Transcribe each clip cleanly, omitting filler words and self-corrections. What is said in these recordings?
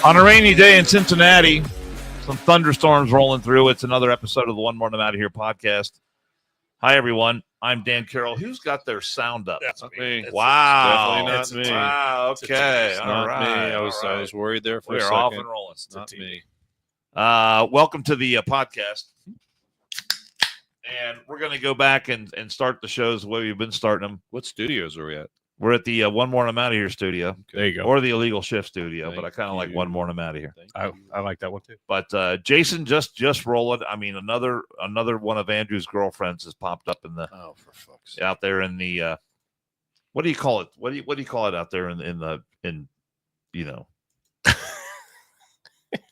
On a rainy day in Cincinnati, some thunderstorms rolling through. It's another episode of the One More I'm Out of Here podcast. Hi, everyone. I'm Dan Carroll. Who's got their sound up? That's me. Wow. Definitely not me. Wow. Okay. It's All not right. me. I was worried there for a We're second. off and rolling. It's not me. Welcome to the podcast. And we're going to go back and start the shows the way we've been starting them. What studios are we at? We're at the One More I'm Out of Here studio. Okay. There you go. Or the Illegal Shift studio, Thank but I kind of like One More I'm Out of Here. I like that one too. But Jason just rolling. I mean, another one of Andrew's girlfriends has popped up in the for fuck's sake. out there in the what do you call it? What do you call it out there in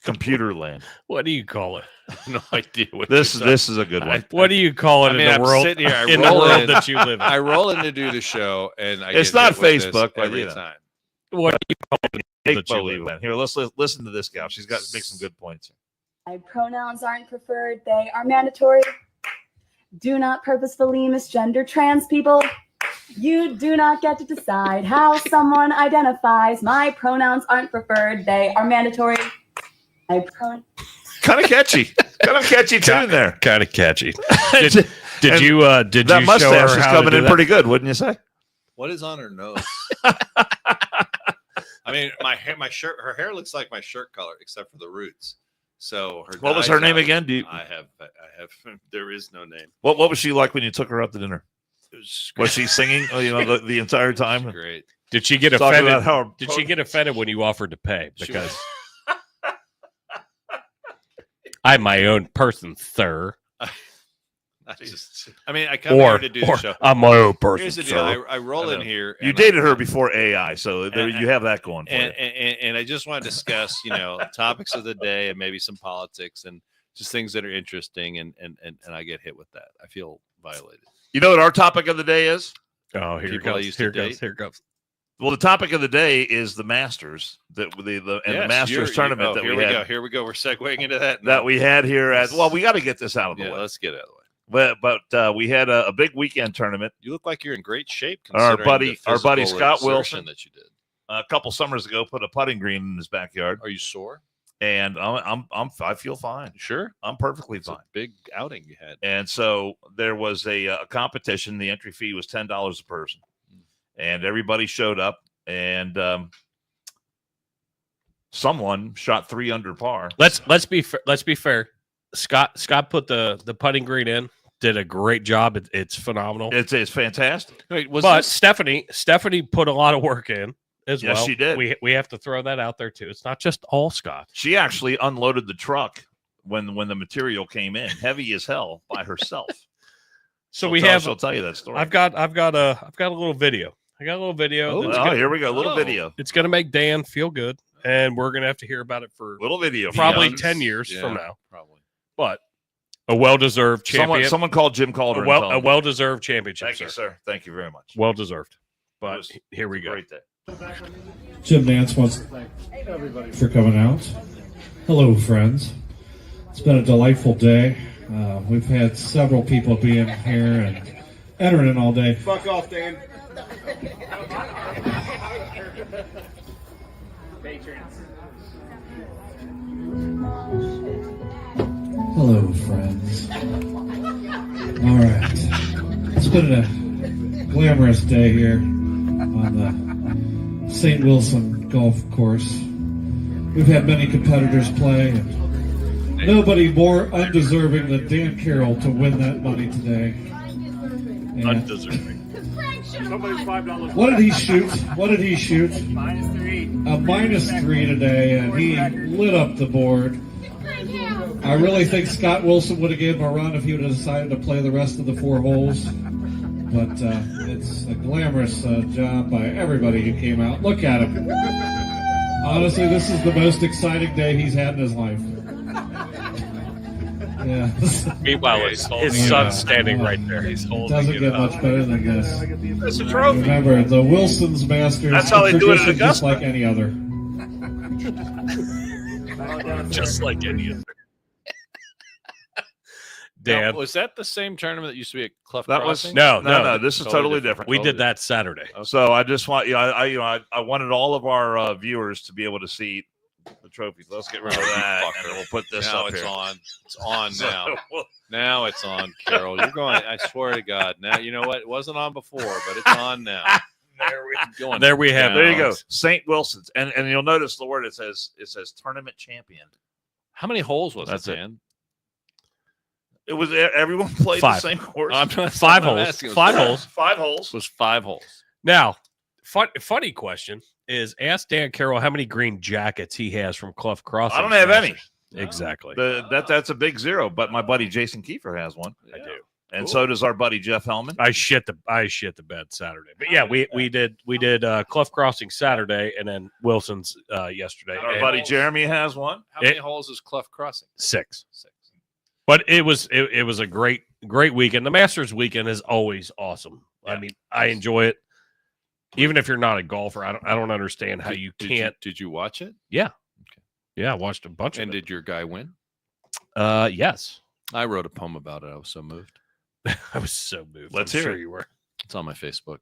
computer land? What do you call it? I have no idea what This is a good one. What do you call it in the I'm world? sitting here, In the world that you live in. I roll in to do the show, and It's get not hit with this Facebook, but every you know. time. What do you call it? Take that you Bowie live in? Here, let's listen to this gal. She's got to make some good points. My pronouns aren't preferred, they are mandatory. Do not purposefully misgender trans people. You do not get to decide how someone identifies. My pronouns aren't preferred, they are mandatory. Kind of catchy. Kind of catchy tune there. Kind of catchy. Did And you that show her mustache is how coming to do in that? pretty good, wouldn't you say? What is on her nose? I mean, her hair looks like my shirt color, except for the roots. So her. What was her name again? I have. There is no name. What was she like when you took her out to dinner? Was she singing? The entire time. Great. Did she get Talking offended? about how Did she get offended when you offered to pay? Because I'm my own person, sir. I come here to do the show. I'm my own person, Here's the sir. deal. I roll in here. You and dated her before AI, so there, and- you have that going for you. and I just want to discuss, topics of the day and maybe some politics and just things that are interesting. And I get hit with that. I feel violated. You know what our topic of the day is? Oh, here it People I goes. used to Here it goes. date. Here it goes. Well, the topic of the day is the Masters, the Masters tournament that here we had. go. Here we go. We're segueing into that. That we had here at. Well, we got to get this out of the Yeah, way. let's get it out of the way. But we had a big weekend tournament. You look like you're in great shape. Our considering buddy the physical Scott exertion Wilson. that you did. A couple summers ago, put a putting green in his backyard, Are you sore? and I feel fine. Sure. I'm perfectly It's a fine. big outing you had. And so there was a competition. The entry fee was $10 a person, and everybody showed up. And someone shot 3 under par. Let's be fair. Scott put the putting green in. Did a great job. It's phenomenal. It's fantastic. Wait, But Stephanie put a lot of work in as Yes, well. she did. We have to throw that out there too. It's not just all Scott. She actually unloaded the truck when the material came in, heavy as hell, by herself. So She'll tell you that story. I've got a little video. I got a little video. Here we go. A little video. It's gonna make Dan feel good, and we're gonna have to hear about it for Little video. probably Yeah. 10 years Yeah, from now. Probably. But a well-deserved champion. Someone called Jim Calder. a well-deserved championship. Thank you, sir. Thank you very much. Well deserved. It But was here we go. Great day. Jim Nance wants to thank everybody for coming out. Hello, friends. It's been a delightful day. We've had several people be in here and entering all day. Fuck off, Dan. Hello, friends. All right. It's been a glamorous day here on the St. Wilson Golf Course. We've had many competitors play, and nobody more undeserving than Dan Carroll to win that money today. And Undeserving. what did he shoot? A -3 today, and he lit up the board. I really think Scott Wilson would have given him a run if he would have decided to play the rest of the 4 holes. But it's a glamorous job by everybody who came out. Look at him. Honestly, this is the most exciting day he's had in his life. Yeah. Meanwhile, his son's standing right there. He's It holding doesn't it get up. much better than this. It's a trophy. Remember, the Wilson's Masters. That's how they do it at tradition just Augusta. like any other. Just like any other. Dan, Now, was that the same tournament that used to be at Clough That was Crossing? no. This is Totally totally different. different. we did that Saturday. So I just want I wanted all of our viewers to be able to see the trophies. Let's get rid of that, and then we'll put this now up it's here. on. It's on now. So, Now it's on, Carol. You're going. I swear to God. Now you know what? It wasn't on before, but it's on now. There we have. there you go, Alex. St. Wilson's, and you'll notice the word it says tournament champion. How many holes was That's it, it. Dan? It was everyone played Five. the same course. I'm not- 5 I'm holes. asking. It was 5 holes. 5 holes. It was 5 holes. Now, funny question is: ask Dan Carroll how many green jackets he has from Clough Crossing. I don't have any. Exactly. That's a big 0. But my buddy Jason Kiefer has one. I do. And so does our buddy Jeff Hellman. I shit the bed Saturday, but yeah, we did Clough Crossing Saturday and then Wilson's yesterday. And our And buddy Jeremy has one. How many holes is Clough Crossing? 6. 6. But it was a great weekend. The Masters weekend is always awesome. I mean, I enjoy it. Even if you're not a golfer, I don't understand how you can't. Did you watch it? Yeah, I watched a bunch And of it. did your guy win? Yes, I wrote a poem about it. I was so moved. I was so moved. Let's I'm hear sure it. you were. It's on my Facebook.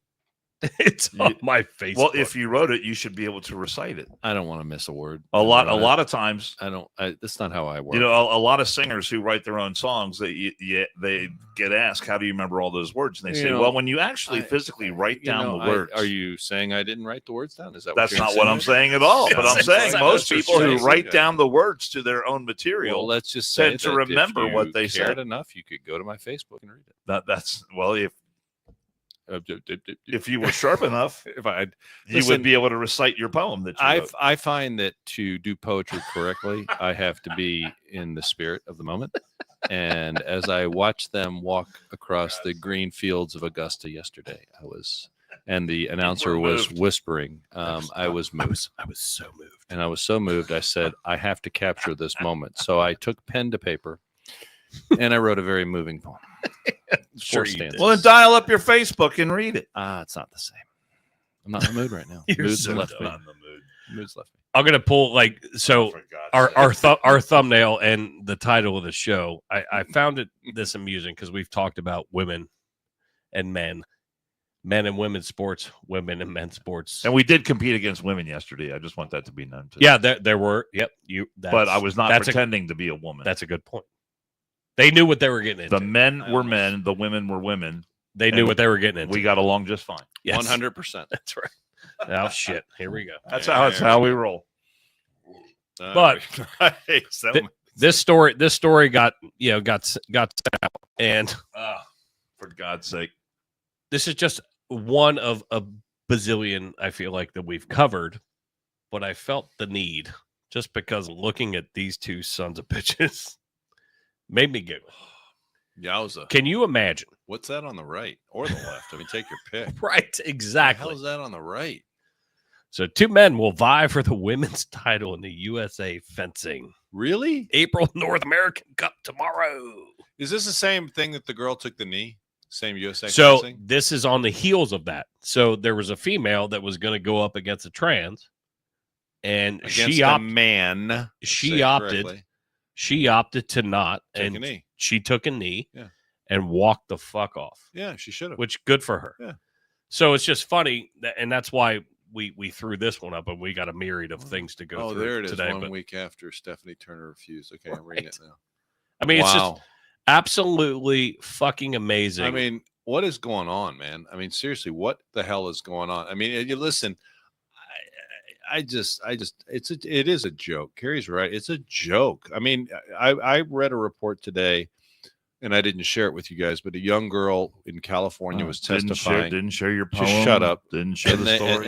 It's on my Facebook. Well, if you wrote it, you should be able to recite it. I don't want to miss a word. A lot of times, I don't. That's not how I work. you know, a lot of singers who write their own songs, they get asked, "How do you remember all those words?" And they You say, know, "Well, when you actually physically write down the words." Are you saying I didn't write the words down? Is that That's what you're not what I'm saying at all. But I'm saying most people who write down the words to their own material. Well, let's just say tend to that remember if you what they cared said. enough, you could go to my Facebook and read it. That's well, if you were sharp enough, if I, you listen, would be able to recite your poem that you wrote. I find that to do poetry correctly, I have to be in the spirit of the moment. And as I watched them walk across the green fields of Augusta yesterday, and the announcer was whispering, I was moved. I was so moved. And I was so moved, I said, I have to capture this moment. So I took pen to paper and I wrote a very moving poem. Sure 4 you stanzas. did. Well, then dial up your Facebook and read it. It's not the same. I'm not in the mood right now. You're Mood's so left me. dumb. in the mood. Mood's left me. I'm gonna pull For God's sake. our thumbnail and the title of the show. I found this amusing because we've talked about women and men and women's sports, women and men's sports. And we did compete against women yesterday. I just want that to be known too. Yeah, there were. Yep, But I was not that's pretending to be a woman. That's a good point. They knew what they were getting into. The men were men, the women were women. They knew and what they were getting into. We got along just fine. Yes. 100%. That's right. Oh shit! Here we go. That's how we roll. But this story got out, and For God's sake. this is just one of a bazillion I feel like that we've covered, but I felt the need just because looking at these two sons of bitches made me giggle. Yowza. Can you imagine? What's that on the right or the left? I mean, take your pick. Right, exactly. How's that on the right? So 2 men will vie for the women's title in the USA fencing. Really? April North American Cup tomorrow. Is this the same thing that the girl took the knee? Same USA So fencing? this is on the heels of that. So there was a female that was going to go up against a trans, and Against she a opted. man. She say it opted. correctly. She opted to not, Take and a knee. she took a knee, Yeah. and walked the fuck off. Yeah, she should have. Which good for her. Yeah. So it's just funny, and that's why we threw this one up, and we got a myriad of things to go Oh, through there it is. today. 1 but week after Stephanie Turner refused. Okay, I'm reading it now. I mean, it's just Wow. absolutely fucking amazing. I mean, what is going on, man? I mean, seriously, what the hell is going on? I mean, you listen. It is a joke. Carrie's right. It's a joke. I mean, I read a report today, and I didn't share it with you guys, but a young girl in California was testifying. Didn't share your poem. Just shut up. Didn't share the story.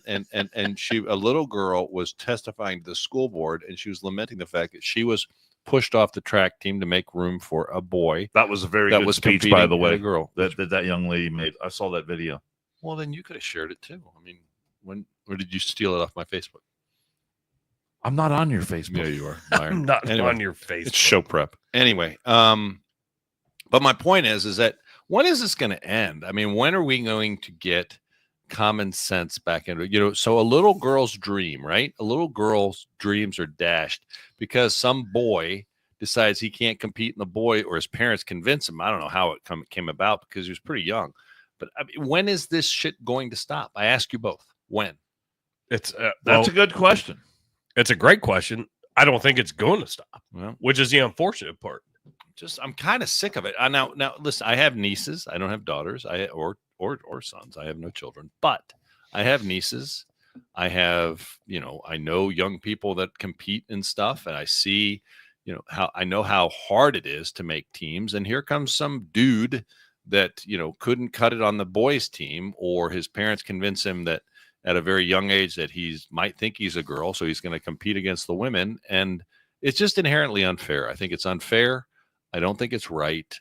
And a little girl was testifying to the school board, and she was lamenting the fact that she was pushed off the track team to make room for a boy That was a very that good was speech, competing by the with way. a girl. That young lady made. I saw that video. Well, then you could have shared it too. I mean, or did you steal it off my Facebook? I'm not on your Facebook. Yeah, you are. I'm not Anyway, on your face. It's show prep. Anyway, but my point is that when is this going to end? I mean, when are we going to get common sense back into, so a little girl's dream, right? A little girl's dreams are dashed because some boy decides he can't compete in the boy, or his parents convince him. I don't know how it came about because he was pretty young. But I mean, when is this shit going to stop? I ask you both. When? It's That's a good question. It's a great question. I don't think it's going to stop, Well, which is the unfortunate part. I'm kind of sick of it. Now listen, I have nieces. I don't have daughters. Or sons. I have no children, but I have nieces. I have, I know young people that compete in stuff, and I see, how hard it is to make teams. And here comes some dude that, couldn't cut it on the boys team, or his parents convince him that at a very young age that might think he's a girl, so he's going to compete against the women. And it's just inherently unfair. I think it's unfair. I don't think it's right.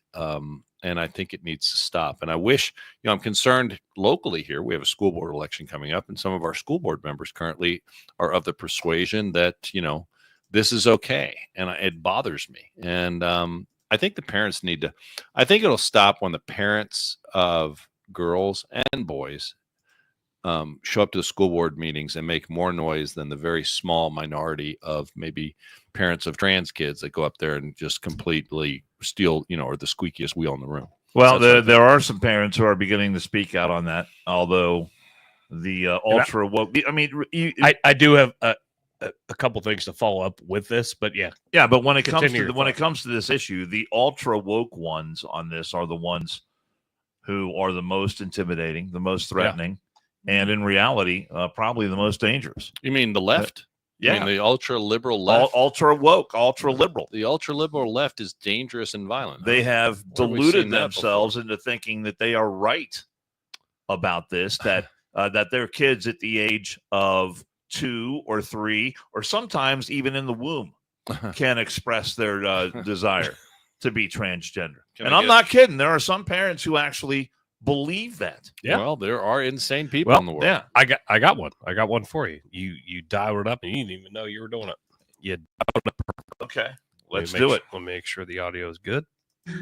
And I think it needs to stop. And I wish, I'm concerned locally here. We have a school board election coming up, and some of our school board members currently are of the persuasion that, this is okay. And it bothers me. And I think the parents I think it'll stop when the parents of girls and boys show up to the school board meetings and make more noise than the very small minority of maybe parents of trans kids that go up there and just completely steal, or the squeakiest wheel in the room. Well, there are some parents who are beginning to speak out on that, although the ultra woke. I mean, I do have a couple things to follow up with this, but yeah. But when it comes to this issue, the ultra woke ones on this are the ones who are the most intimidating, the most threatening. And in reality, probably the most dangerous. You mean the left? Yeah. I mean, the ultra liberal left. Ultra woke, ultra liberal. The ultra liberal left is dangerous and violent. They have deluded themselves into thinking that they are right about this, that their kids at the age of 2 or 3, or sometimes even in the womb, can express their desire to be transgender. I'm not kidding. There are some parents who actually believe that. Yeah. Well, there are insane people in the world. Yeah. I got one. I got one for you. You dialed it up and you didn't even know you were doing it. You dialed it up. Okay. Let's do it. We'll make sure the audio is good.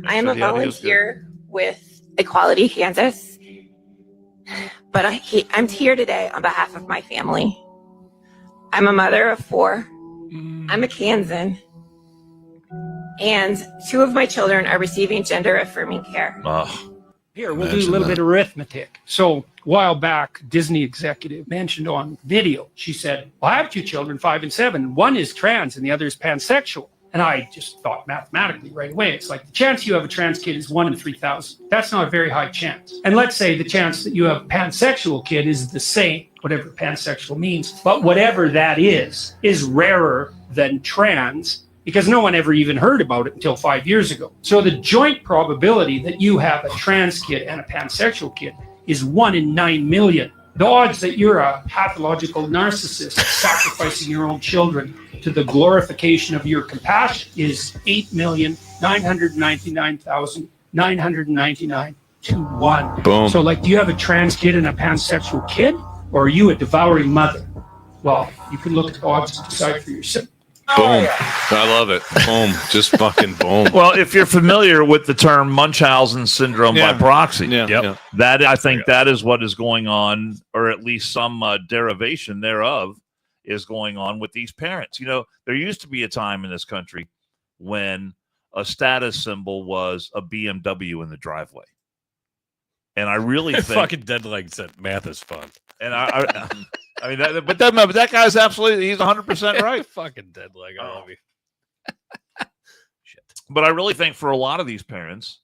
I am a volunteer with Equality Kansas, but I'm here today on behalf of my family. I'm a mother of 4. I'm a Kansan, and 2 of my children are receiving gender affirming care. Here, we'll do a little bit of arithmetic. So a while back, Disney executive mentioned on video, she said, well, I have 2 children, 5 and 7. One is trans and the other is pansexual. And I just thought mathematically right away, it's like the chance you have a trans kid is 1 in 3,000. That's not a very high chance. And let's say the chance that you have a pansexual kid is the same, whatever pansexual means. But whatever that is rarer than trans, because no one ever even heard about it until 5 years ago. So the joint probability that you have a trans kid and a pansexual kid is 1 in 9 million. The odds that you're a pathological narcissist sacrificing your own children to the glorification of your compassion is 8,999,999 to 1. Boom. So do you have a trans kid and a pansexual kid, or are you a devouring mother? Well, you can look at the odds and decide for yourself. Boom. I love it. Boom. Just fucking boom. Well, if you're familiar with the term Munchausen syndrome by proxy, that I think that is what is going on, or at least some derivation thereof is going on with these parents. There used to be a time in this country when a status symbol was a BMW in the driveway. And I really think fucking Deadleg said math is fun. And I mean, but that guy's absolutely, he's 100% right. Fucking Deadleg, I love you. Shit. But I really think for a lot of these parents,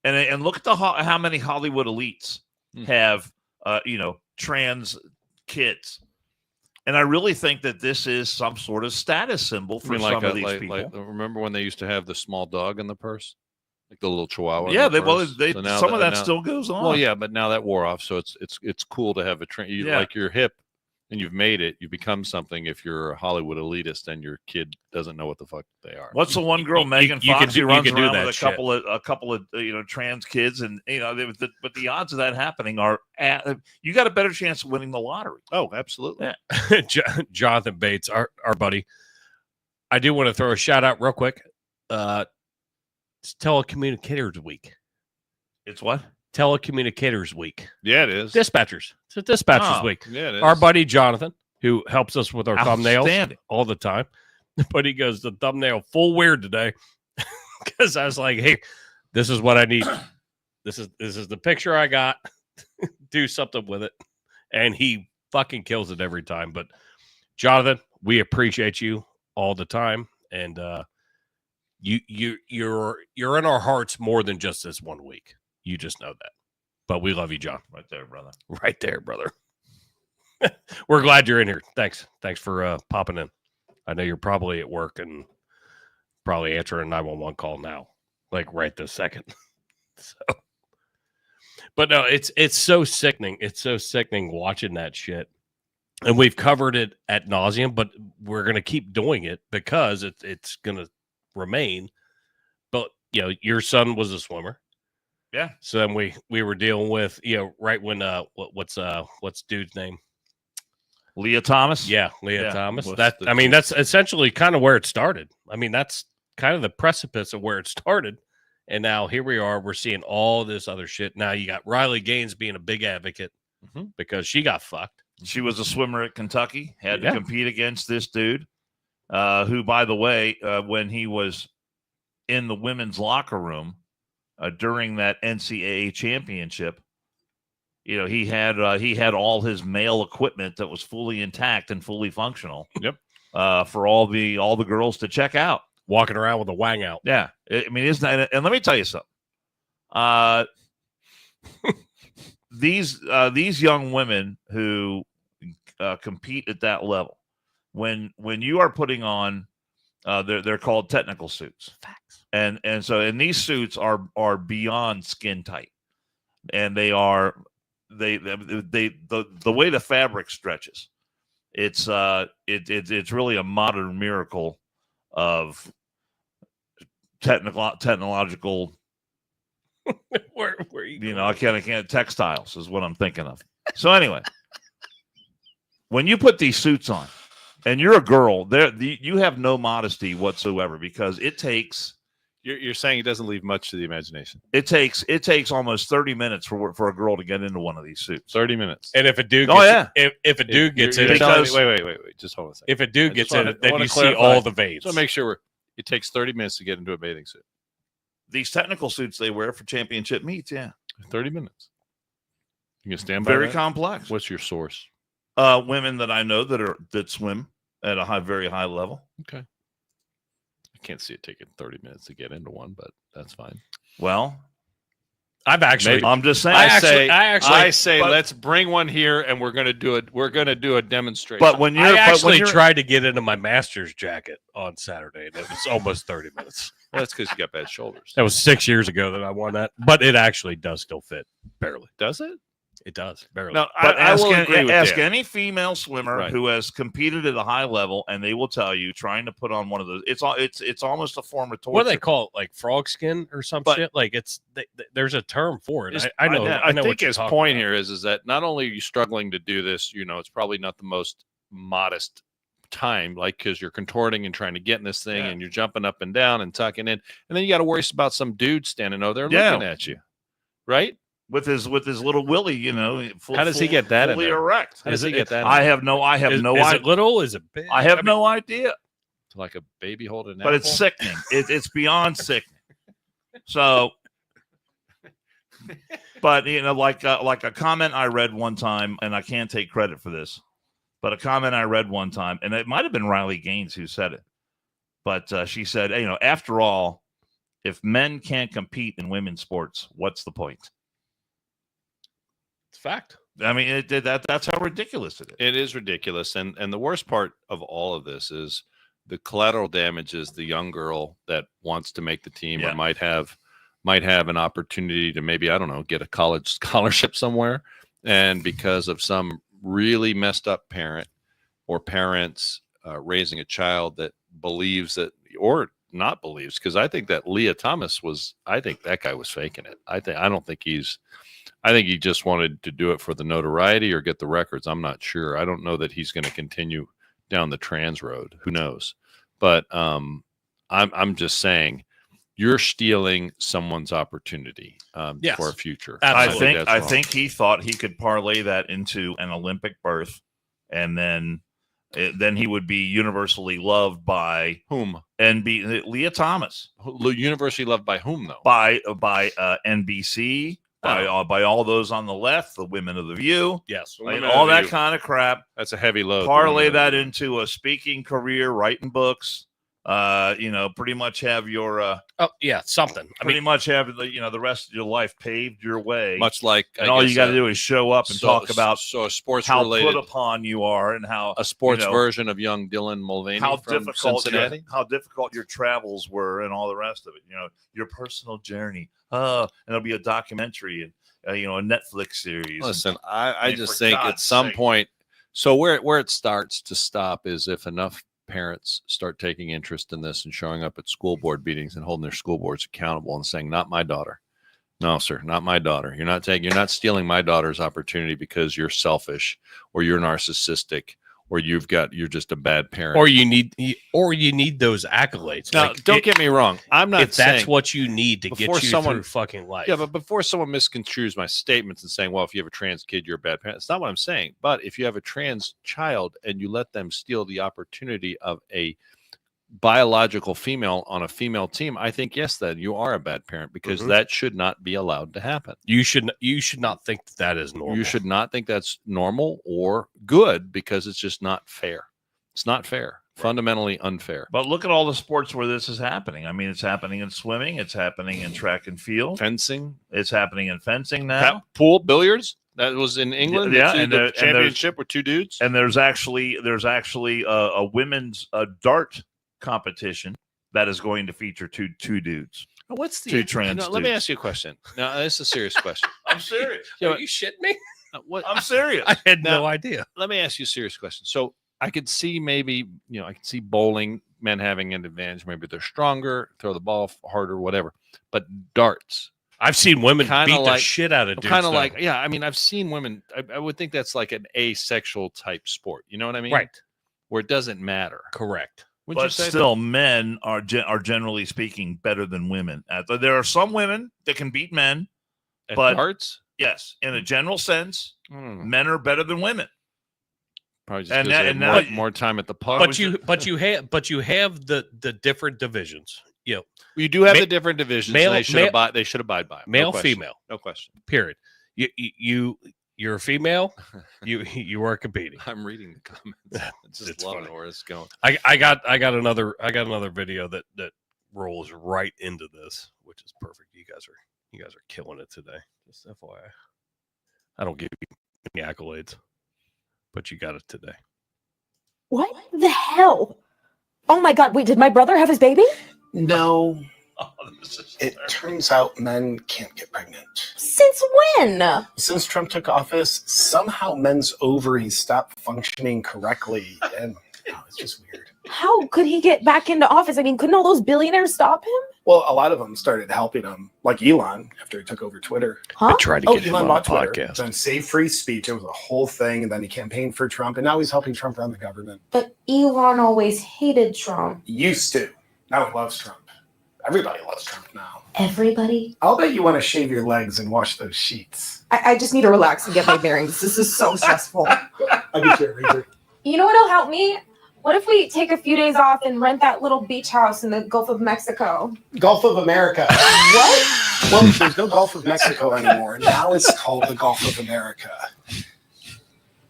and look at how many Hollywood elites have, trans kids. And I really think that this is some sort of status symbol for some of these people. Remember when they used to have the small dog in the purse? Like the little chihuahua. Yeah, some of that still goes on. Well, yeah, but now that wore off, so it's cool to have like your hip, and you've made it. You become something if you're a Hollywood elitist and your kid doesn't know what the fuck they are. What's the one girl, Megan Fox, who runs around with a couple of trans kids, and but the odds of that happening are you got a better chance of winning the lottery. Oh, absolutely. Yeah. Jonathan Bates, our buddy. I do want to throw a shout out real quick. It's Telecommunicators Week. It's what? Telecommunicators Week. Yeah, it is. Dispatchers. It's a Dispatchers Week. Yeah, it is. Our buddy Jonathan, who helps us with our thumbnails all the time, but he goes, the thumbnail full weird today, because I was like, hey, this is what I need. This is the picture I got. Do something with it, and he fucking kills it every time. But Jonathan, we appreciate you all the time, and you're in our hearts more than just this 1 week. You just know that. But we love you, John. Right there, brother. Right there, brother. We're glad you're in here. Thanks for popping in. I know you're probably at work and probably answering a 911 call now, like right this second. So, but no, it's so sickening. It's so sickening watching that shit. And we've covered it ad nauseum, but we're gonna keep doing it because it's gonna remain. But your son was a swimmer. Yeah. So then we were dealing with right when what's dude's name? Leah Thomas. Yeah, Leah Thomas. That's essentially kind of where it started. I mean, that's kind of the precipice of where it started. And now here we are. We're seeing all this other shit. Now you got Riley Gaines being a big advocate because she got fucked. She was a swimmer at Kentucky, had to compete against this dude, who, by the way, when he was in the women's locker room during that NCAA championship, he had all his male equipment that was fully intact and fully functional. Yep. For all the girls to check out, walking around with a wang out. Yeah, I mean, isn't that? And let me tell you something. These young women who compete at that level, when you are putting on, they're called technical suits. Facts. And these suits are beyond skin tight, and they are. The way the fabric stretches, it's really a modern miracle of technological. where you I can't textiles is what I'm thinking of. So anyway, when you put these suits on, and you're a girl, you have no modesty whatsoever because it takes. You're saying it doesn't leave much to the imagination. It takes almost 30 minutes for a girl to get into one of these suits. 30 minutes. And if a dude, if a dude gets in, wait, just hold on a second. If a dude gets in it, then you see all the veins. So make sure it takes 30 minutes to get into a bathing suit. These technical suits they wear for championship meets, 30 minutes. You can stand by very that? Complex. What's your source? Women that I know that swim at a very high level. Okay. I can't see it taking 30 minutes to get into one, but that's fine. Well, I'm just saying. I say let's bring one here and we're going to do it. We're going to do a demonstration. But when you're tried to get into my master's jacket on Saturday, and it was almost 30 minutes. That's because you got bad shoulders. That was 6 years ago that I won that, but it actually does still fit barely. Does it? It does barely. No, but ask any female swimmer who has competed at a high level, and they will tell you trying to put on one of those. It's almost a form of torture. What do they call it? Like frog skin or some shit? Like there's a term for it. I know. I think his point here is that not only are you struggling to do this, it's probably not the most modest time, like because you're contorting and trying to get in this thing, and you're jumping up and down and tucking in, and then you got to worry about some dude standing over there looking at you, right? With his little willy, how does he get that fully erect? How does he get that? I have no idea. Is it little? Is it big? I have no idea. It's like a baby holding an apple. But it's sickening. It's beyond sickening. So, but like a comment I read one time, and I can't take credit for this, but a comment I read one time, and it might have been Riley Gaines who said it, but she said, after all, if men can't compete in women's sports, what's the point? Fact. I mean, that's how ridiculous it is. It is ridiculous, and the worst part of all of this is the collateral damage is the young girl that wants to make the team or might have an opportunity to maybe, I don't know, get a college scholarship somewhere, and because of some really messed up parent or parents raising a child that believes that or not believes, because I think that Leah Thomas I think that guy was faking it. I think he just wanted to do it for the notoriety or get the records. I'm not sure. I don't know that he's going to continue down the trans road. Who knows? But I'm just saying, you're stealing someone's opportunity for a future. I think he thought he could parlay that into an Olympic berth, and then he would be universally loved by whom? Leah Thomas. Universally loved by whom, though? By NBC. by all those on the left, the women of the View, Yes, like, all that kind of crap. That's a heavy load. Parlay that into a speaking career, writing books. Pretty much have your something. Pretty much have the rest of your life paved your way. Much like, and all you got to do is show up and talk about a sports how related, put upon you are, and how a sports version of young Dylan Mulvaney how from Cincinnati, how difficult your travels were, and all the rest of it. Your personal journey. And it'll be a documentary and a Netflix series. Listen, I just think at some point, so where it starts to stop is if enough parents start taking interest in this and showing up at school board meetings and holding their school boards accountable and saying, not my daughter. No, sir, not my daughter. You're not stealing my daughter's opportunity because you're selfish or you're narcissistic or you're just a bad parent. Or you need those accolades. Now, don't get me wrong. I'm not saying that's what you need to get you through fucking life. Yeah, but before someone misconstrues my statements and saying, well, if you have a trans kid, you're a bad parent. That's not what I'm saying. But if you have a trans child and you let them steal the opportunity of a biological female on a female team, I think, yes, then you are a bad parent because that should not be allowed to happen. You should not think that is normal. You should not think that's normal or good because it's just not fair. It's not fair. Fundamentally unfair. But look at all the sports where this is happening. I mean, it's happening in swimming. It's happening in track and field. Fencing. It's happening in fencing now. Pool, billiards. That was in England. Yeah, and the championship with two dudes. And there's actually a women's dart competition that is going to feature two dudes. What's the two trans dudes. Let me ask you a question. Now, this is a serious question. I'm serious. Are you shitting me? I'm serious. I had no idea. Let me ask you a serious question. So I could see maybe, I could see bowling, men having an advantage. Maybe they're stronger, throw the ball harder, whatever. But darts. I've seen women beat the shit out of dudes. Kind of like, I mean, I've seen women. I would think that's like an asexual type sport. You know what I mean? Right. Where it doesn't matter. Correct. But still, men are generally speaking better than women. There are some women that can beat men, but darts, yes, in a general sense, men are better than women. Probably just because they have more time at the pub. But you have the different divisions. You do have the different divisions. They should abide by them. Male, female, no question. Period. You're a female. You are competing. I'm reading the comments. It's loving where it's going. I got another video that rolls right into this, which is perfect. You guys are killing it today. Just FYI. I don't give you any accolades, but you got it today. What the hell? Oh my God! Wait, did my brother have his baby? No. It turns out men can't get pregnant. Since when? Since Trump took office, somehow men's ovaries stopped functioning correctly, and it's just weird. How could he get back into office? I mean, couldn't all those billionaires stop him? Well, a lot of them started helping him, like Elon, after he took over Twitter. Huh? I tried to get him on the podcast. Then Save Free Speech, it was a whole thing, and then he campaigned for Trump, and now he's helping Trump run the government. But Elon always hated Trump. He used to. Now he loves Trump. Everybody loves Trump now. Everybody? I'll bet you want to shave your legs and wash those sheets. I just need to relax and get my bearings. This is so stressful. I'll get you a razor. You know what'll help me? What if we take a few days off and rent that little beach house in the Gulf of Mexico? Gulf of America. What? Well, there's no Gulf of Mexico anymore. Now it's called the Gulf of America.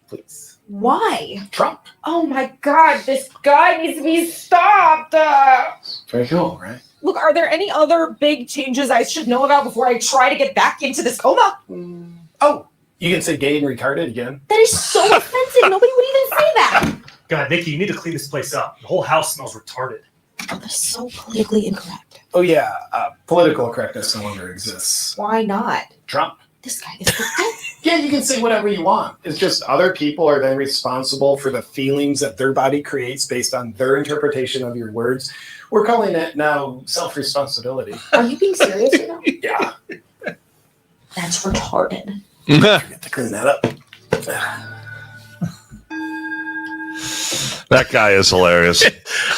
Please. Why? Trump. Oh my God, this guy needs to be stopped. Very cool, right? Look, are there any other big changes I should know about before I try to get back into this coma? Oh, you can say gay and retarded again. That is so offensive. Nobody would even say that. God, Nikki, you need to clean this place up. The whole house smells retarded. Oh, that's so politically incorrect. Oh, yeah. Political correctness no longer exists. Why not? Trump. This guy is the Yeah, you can say whatever you want. It's just other people are then responsible for the feelings that their body creates based on their interpretation of your words. We're calling it now self-responsibility. Are you being serious right now? Yeah. That's retarded. Get to clean that up. That guy is hilarious.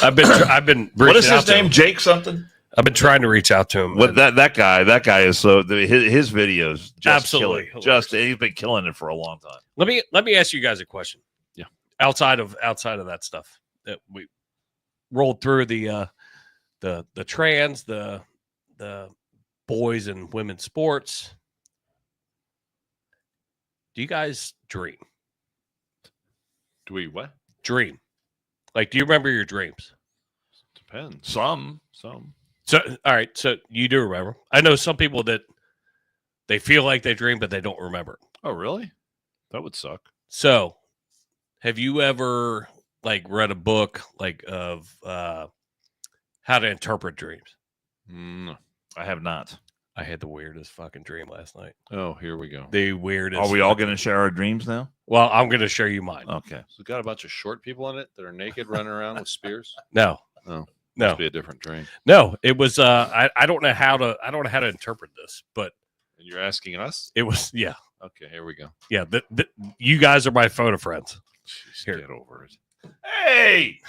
I've been. What is his name? Jake something. I've been trying to reach out to him. With that guy is so his videos just absolutely he's been killing it for a long time. Let me ask you guys a question. Yeah. Outside of that stuff that we rolled through the trans, the boys and women's sports. Do you guys dream? Do we what? Dream. Like, do you remember your dreams? Depends. Some. So, all right. So you do remember. I know some people that they feel like they dream, but they don't remember. Oh, really? That would suck. So, have you ever like read a book like of how to interpret dreams? No, I have not. I had the weirdest fucking dream last night. Oh, here we go. The weirdest. Are we all going to share our dreams now? Well, I'm going to share you mine. Okay. So it's got a bunch of short people in it that are naked running around with spears. No. Oh, no. Must be a different dream. No, it was. I don't know how to interpret this, but And you're asking us? it was. Yeah. Okay, here we go. Yeah. You guys are my photo friends. Jeez, Here. get over it. Hey!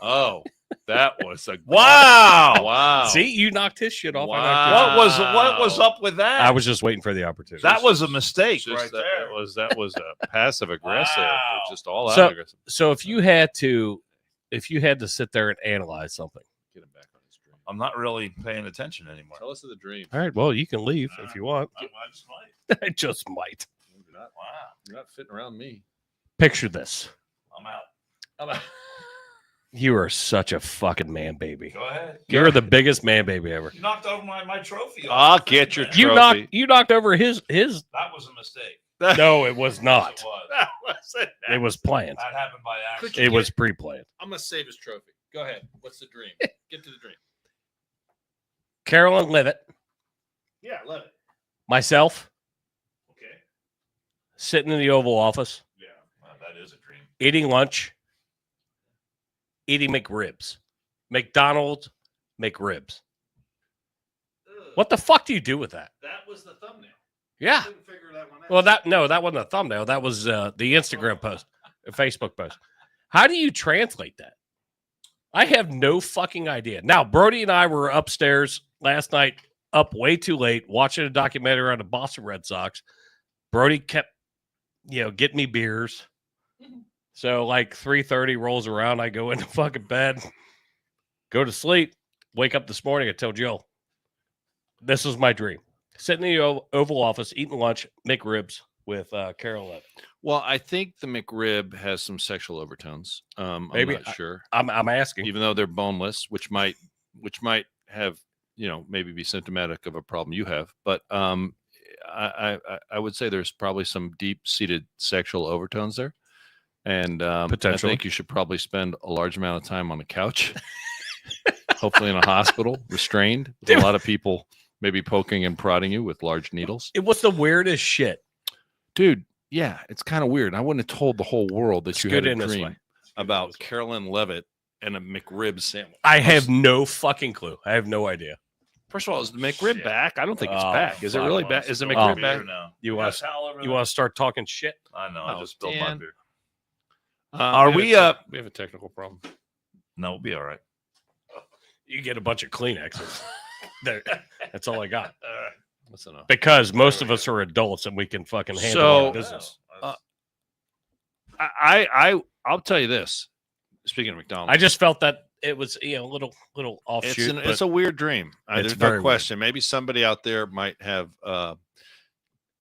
Oh, that was a Wow! wow. See, you knocked his shit off. I Wow. knocked What was up with that? I was just waiting for the opportunity. That was a mistake Just right that, there. that was a passive aggressive. Wow. Just all out So- aggressive. So if you had to sit there and analyze something, Get him back on his dream. I'm not really paying attention anymore. Tell us of the dream. all right. Well, you can leave if you want. I just might. I just might. Wow. You're not fitting around me. Picture this. I'm out. You are such a fucking man baby. Go ahead. You're the biggest man baby ever. You knocked over my trophy. I'll get your You trophy. knocked over his. That was a mistake. No, it was not. It was. That wasn't. It was planned. That happened by accident. It was pre-planned. I'm gonna save his trophy. Go ahead. What's the dream? Get to the dream. Caroline Leavitt, Yeah, love it. myself, Okay. sitting in the Oval Office, Yeah. Well, that is a dream. eating lunch, eating McRibs. McDonald's McRibs. What the fuck do you do with that? That was the thumbnail. Yeah. Couldn't figure that one out. Well, that wasn't a thumbnail. That was the Instagram post, a Facebook post. How do you translate that? I have no fucking idea. Now, Brody and I were upstairs last night, up way too late, watching a documentary on the Boston Red Sox. Brody kept, getting me beers. So like 3:30 rolls around, I go into fucking bed, go to sleep, wake up this morning, I tell Jill, this was my dream. Sitting in the Oval Office, eating lunch, McRibs with Caroline Leavitt. Well, I think the McRib has some sexual overtones. Maybe. I'm not sure. I'm asking. Even though they're boneless, which might have maybe be symptomatic of a problem you have. But I would say there's probably some deep-seated sexual overtones there, and I Potentially. think you should probably spend a large amount of time on the couch, hopefully in a hospital, restrained, with a lot of people maybe poking and prodding you with large needles. It was the weirdest shit. Dude, yeah, it's kind of weird. I wouldn't have told the whole world that Let's you get had a in this dream way. about Caroline Leavitt and a McRib sandwich. I have no fucking clue. I have no idea. First of all, is the McRib Shit. back? I don't think it's Oh, back. Is it fuck. really back? Is the Spilled McRib my back? beer now. You got want a towel over you there? want to start talking shit? I know. Oh, I just spilled my Dan. beer. Are we have a technical problem. No, we'll be all right. You get a bunch of Kleenexes. There, that's all I got. That's enough. Because most of us are adults and we can fucking handle So, our business. I'll tell you this. Speaking of McDonald's, I just felt that it was a little offshoot. it's a weird dream. It's There's very no question. Maybe somebody out there might have.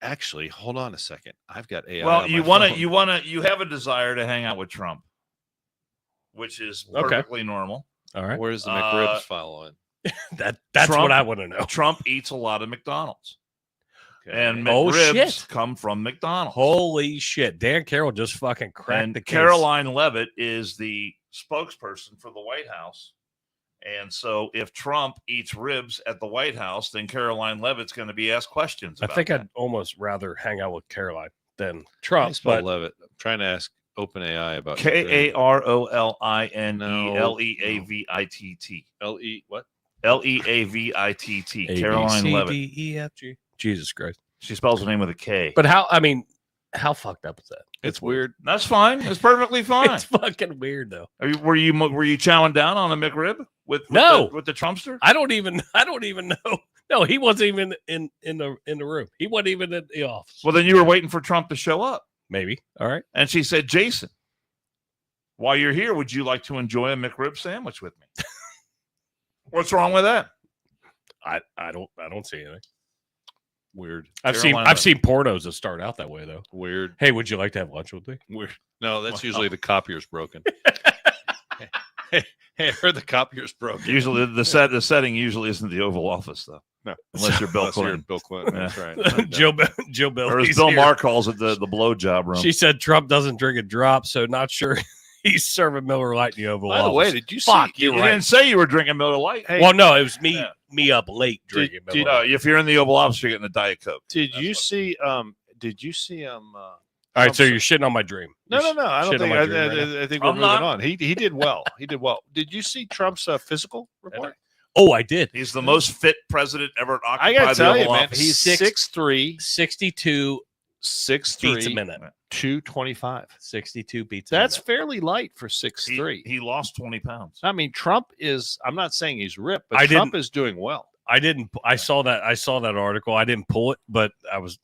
Actually, hold on a second. I've got AI. Well, on you my want phone. you have a desire to hang out with Trump, which is Okay. perfectly normal. all right. Where's the McRibs file on? That's Trump- what I want to know. Trump eats a lot of McDonald's, Okay. and Oh, McRibs shit. come from McDonald's. Holy shit. Dan Carroll just fucking cracked And the case. Caroline Leavitt is the spokesperson for the White House. And so if Trump eats ribs at the White House, then Caroline Leavitt's going to be asked questions I about think that. I'd almost rather hang out with Caroline than I Trump. spell But Leavitt. I'm trying to ask OpenAI about Karolineleavitt. L-E what? Leavitt. Caroline Leavitt. D-E-F-G. Jesus Christ. She spells her name with a K. But how fucked up is that? It's weird. That's fine. It's perfectly fine. It's fucking weird though. Were you chowing down on a McRib with No. with the Trumpster? I don't even know. No, he wasn't even in the room. He wasn't even in the office. Well, then you were waiting for Trump to show up. Maybe. All right. And she said, Jason, while you're here, would you like to enjoy a McRib sandwich with me? What's wrong with that? I don't see anything. Weird. I've seen pornos that start out that way though. Weird. Hey, would you like to have lunch with me? Weird. No, that's usually the copier's broken. Hey, I heard the copier's broken. Usually the setting usually isn't the Oval Office though. No, unless you're Bill Clinton. Bill Clinton. That's right. Joe Bill. Or as Bill Maher calls it, the blowjob room. She said Trump doesn't drink a drop, so not sure he's serving Miller Lite in the Oval Office. By the way, did you see? Fuck, you didn't say you were drinking Miller Lite. Hey, well, no, it was me up late drinking Miller Lite. If you're in the Oval Office, you're getting a Diet Coke. Did you see? All right, so you're shitting on my dream. No. I don't think. I think we're moving on. He did well. He did well. Did you see Trump's physical report? Oh, I did. He's the most fit president ever occupied I gotta tell the you, Oval man. Office. He's 6'3", 62 beats a minute. 225. 62 beats. That's fairly light for 6'3". He lost 20 pounds. I mean, Trump is. I'm not saying he's ripped, but Trump is doing well. I saw that article. I didn't pull it, but I was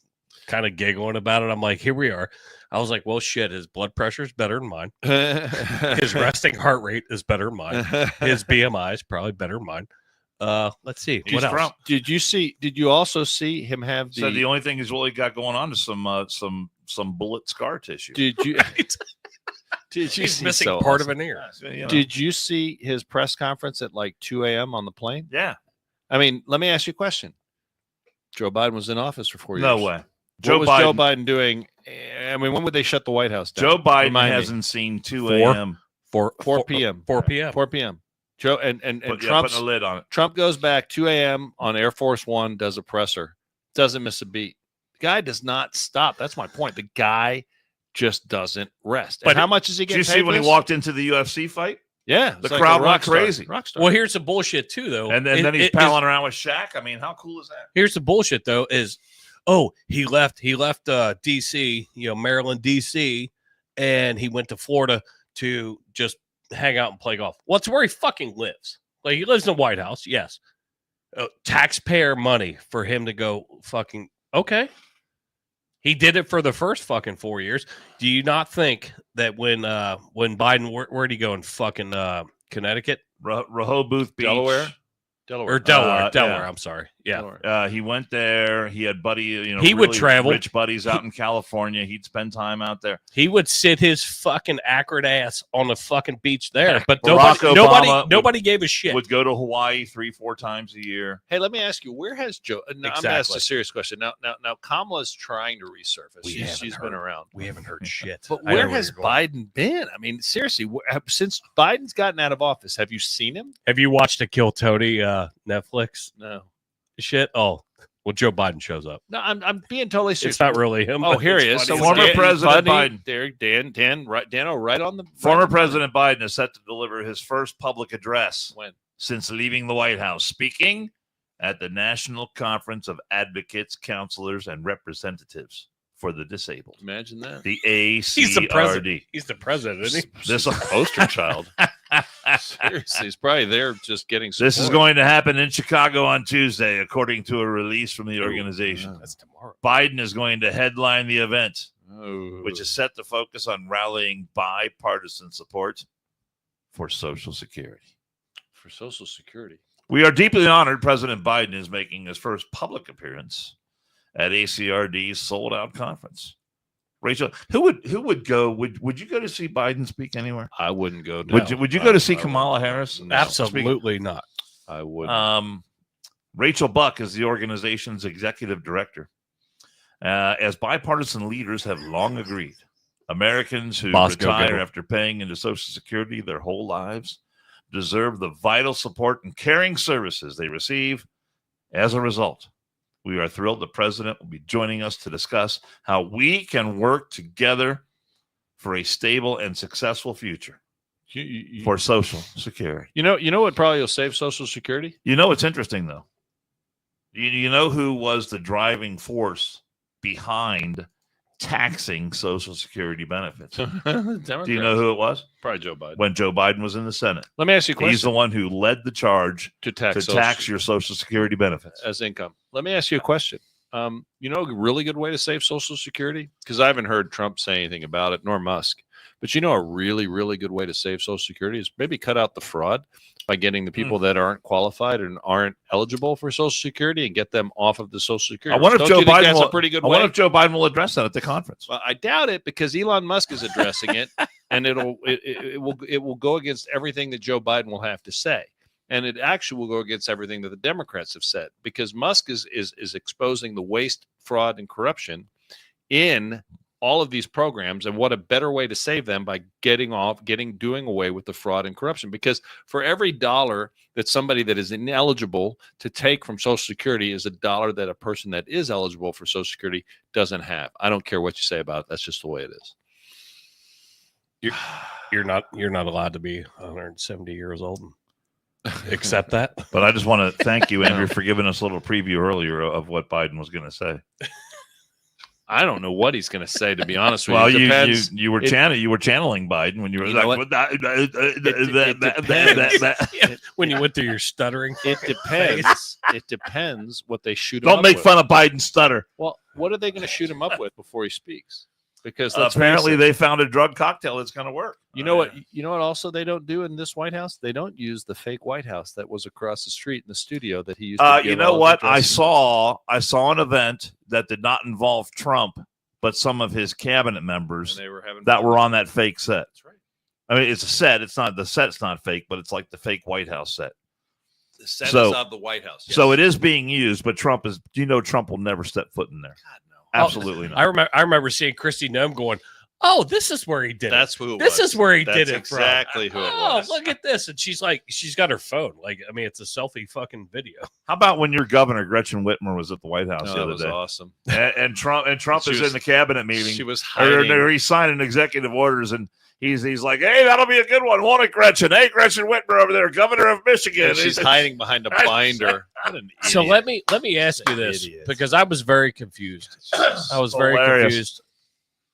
kind of giggling about it. I'm like, here we are. I was like, well, shit, his blood pressure is better than mine. His resting heart rate is better than mine. His BMI is probably better than mine. Let's see. What else? Trump. Did you also see him have So the only thing he's really got going on is some bullet scar tissue. Did you He's missing part of an ear. Did you see his press conference at like 2 a.m. on the plane? Yeah. I mean, let me ask you a question. Joe Biden was in office for 4 years. No way. Joe Biden doing? I mean, when would they shut the White House down? Joe Biden hasn't seen 2 a.m. 4 p.m. 4 p.m. 4 p.m. Joe and Trump's putting a lid on it. Trump goes back 2 a.m. on Air Force One, does a presser, doesn't miss a beat. The guy does not stop. That's my point. The guy just doesn't rest. But how much is he getting? Did you see when he walked into the UFC fight? Yeah, the crowd went crazy. Rockstar. Well, here's the bullshit too, though. And then he's palling around with Shaq. I mean, how cool is that? Here's the bullshit, though. He left D.C., Maryland, D.C., and he went to Florida to just hang out and play golf. Well, it's where he fucking lives. Like, he lives in the White House, yes. Taxpayer money for him to go fucking, okay. He did it for the first fucking 4 years. Do you not think that when Biden, where'd he go in fucking Connecticut? Rehoboth Beach. Delaware. Delaware. I'm sorry. Yeah. He went there. He had he really would travel. Rich buddies out in California. He'd spend time out there. He would sit his fucking acrid ass on the fucking beach there. But nobody gave a shit. Would go to Hawaii 3-4 times a year. Hey, let me ask you, where has Joe? Now, I'm gonna ask a serious question. Now, Kamala's trying to resurface. She's been around. We haven't heard shit. But where has Biden been? I mean, seriously, since Biden's gotten out of office, have you seen him? Have you watched a Kill Tony Netflix? No. Shit. Oh, well, Joe Biden shows up. No, I'm being totally serious. It's not really him. Oh, here he is. So former President Biden. There, Danno, right on the. Former President Biden is set to deliver his first public address when since leaving the White House, speaking at the National Conference of Advocates, Counselors, and Representatives for the Disabled. Imagine that. The ACRD. He's the president. He's the president, isn't he? This is a poster child. Seriously, he's probably there just getting support. This is going to happen in Chicago on Tuesday, according to a release from the organization. That's tomorrow. Biden is going to headline the event, Oh. which is set to focus on rallying bipartisan support for Social Security. For Social Security. We are deeply honored President Biden is making his first public appearance at ACRD's sold-out conference. Rachel, who would go? Would you go to see Biden speak anywhere? I wouldn't go. No. Would you go to see Kamala Harris? No. Absolutely not. I wouldn't. Rachel Buck is the organization's executive director. As bipartisan leaders have long agreed, Americans who retire after paying into Social Security their whole lives deserve the vital support and caring services they receive. As a result, we are thrilled the president will be joining us to discuss how we can work together for a stable and successful future for Social Security. You know what probably will save Social Security? You know what's interesting, though? You know who was the driving force behind taxing Social Security benefits? Do you know who it was? Probably Joe Biden. When Joe Biden was in the Senate. Let me ask you a question. He's the one who led the charge to tax your Social Security benefits as income. Let me ask you a question. You know a really good way to save Social Security? Because I haven't heard Trump say anything about it, nor Musk. But you know a really, really good way to save Social Security is maybe cut out the fraud by getting the people that aren't qualified and aren't eligible for Social Security and get them off of the Social Security. I wonder if Joe Biden that's a pretty good way? I wonder if Joe Biden will address that at the conference. Well, I doubt it because Elon Musk is addressing it, and it will go against everything that Joe Biden will have to say, and it actually will go against everything that the Democrats have said because Musk is exposing the waste, fraud, and corruption in all of these programs, and what a better way to save them by doing away with the fraud and corruption. Because for every dollar that somebody that is ineligible to take from Social Security is a dollar that a person that is eligible for Social Security doesn't have. I don't care what you say about it. That's just the way it is. You're not allowed to be 170 years old and accept that. But I just want to thank you, Andrew, for giving us a little preview earlier of what Biden was going to say. I don't know what he's going to say, to be honest with you. Well, you were channeling Biden when you were when you went through your stuttering. It depends. It depends what they shoot him Don't up make with. fun of Biden's stutter. Well, what are they going to shoot him up with before he speaks? Because apparently they found a drug cocktail that's going to work. You know what? You know what? Also, they don't do in this White House. They don't use the fake White House that was across the street in the studio that he used. To You know what? I saw an event that did not involve Trump, but some of his cabinet members that were on that fake set. That's right. I mean, it's a set. It's not the set's not fake, but it's like the fake White House set. The set is of the White House. Yes. So it is being used, but Trump will never step foot in there. God, no. Absolutely not. I remember seeing Kristi Noem going, "Oh, this is where he did That's it. who it This was. is where he That's did it exactly from. who it was. Look at this." And she's got her phone. Like, I mean, it's a selfie fucking video. How about when your governor Gretchen Whitmer was at the White House the that other was day? awesome. And Trump is in the cabinet meeting. She was hiding. Or he's signing executive orders, and he's like, "Hey, that'll be a good one, won't it, Gretchen? Hey, Gretchen Whitmer over there, governor of Michigan." And she's hiding behind a binder. What an idiot. So let me ask you this, because I was very confused. I was very confused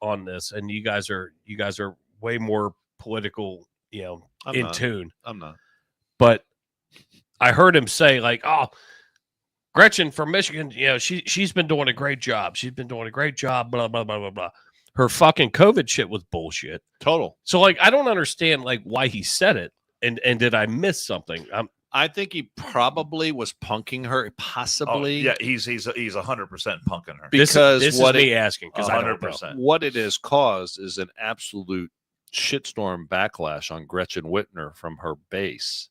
on this, and you guys are way more political, in tune. I'm not. But I heard him say, like, "Oh, Gretchen from Michigan, she's been doing a great job. She's been doing a great job, blah, blah, blah, blah, blah." Her fucking COVID shit was bullshit. Total. So, like, I don't understand, like, why he said it. And did I miss something? I think he probably was punking her, possibly. Oh, yeah, he's 100% punking her. Because this what is me asking, because I don't know. 100%. What it has caused is an absolute shitstorm backlash on Gretchen Whitmer from her base.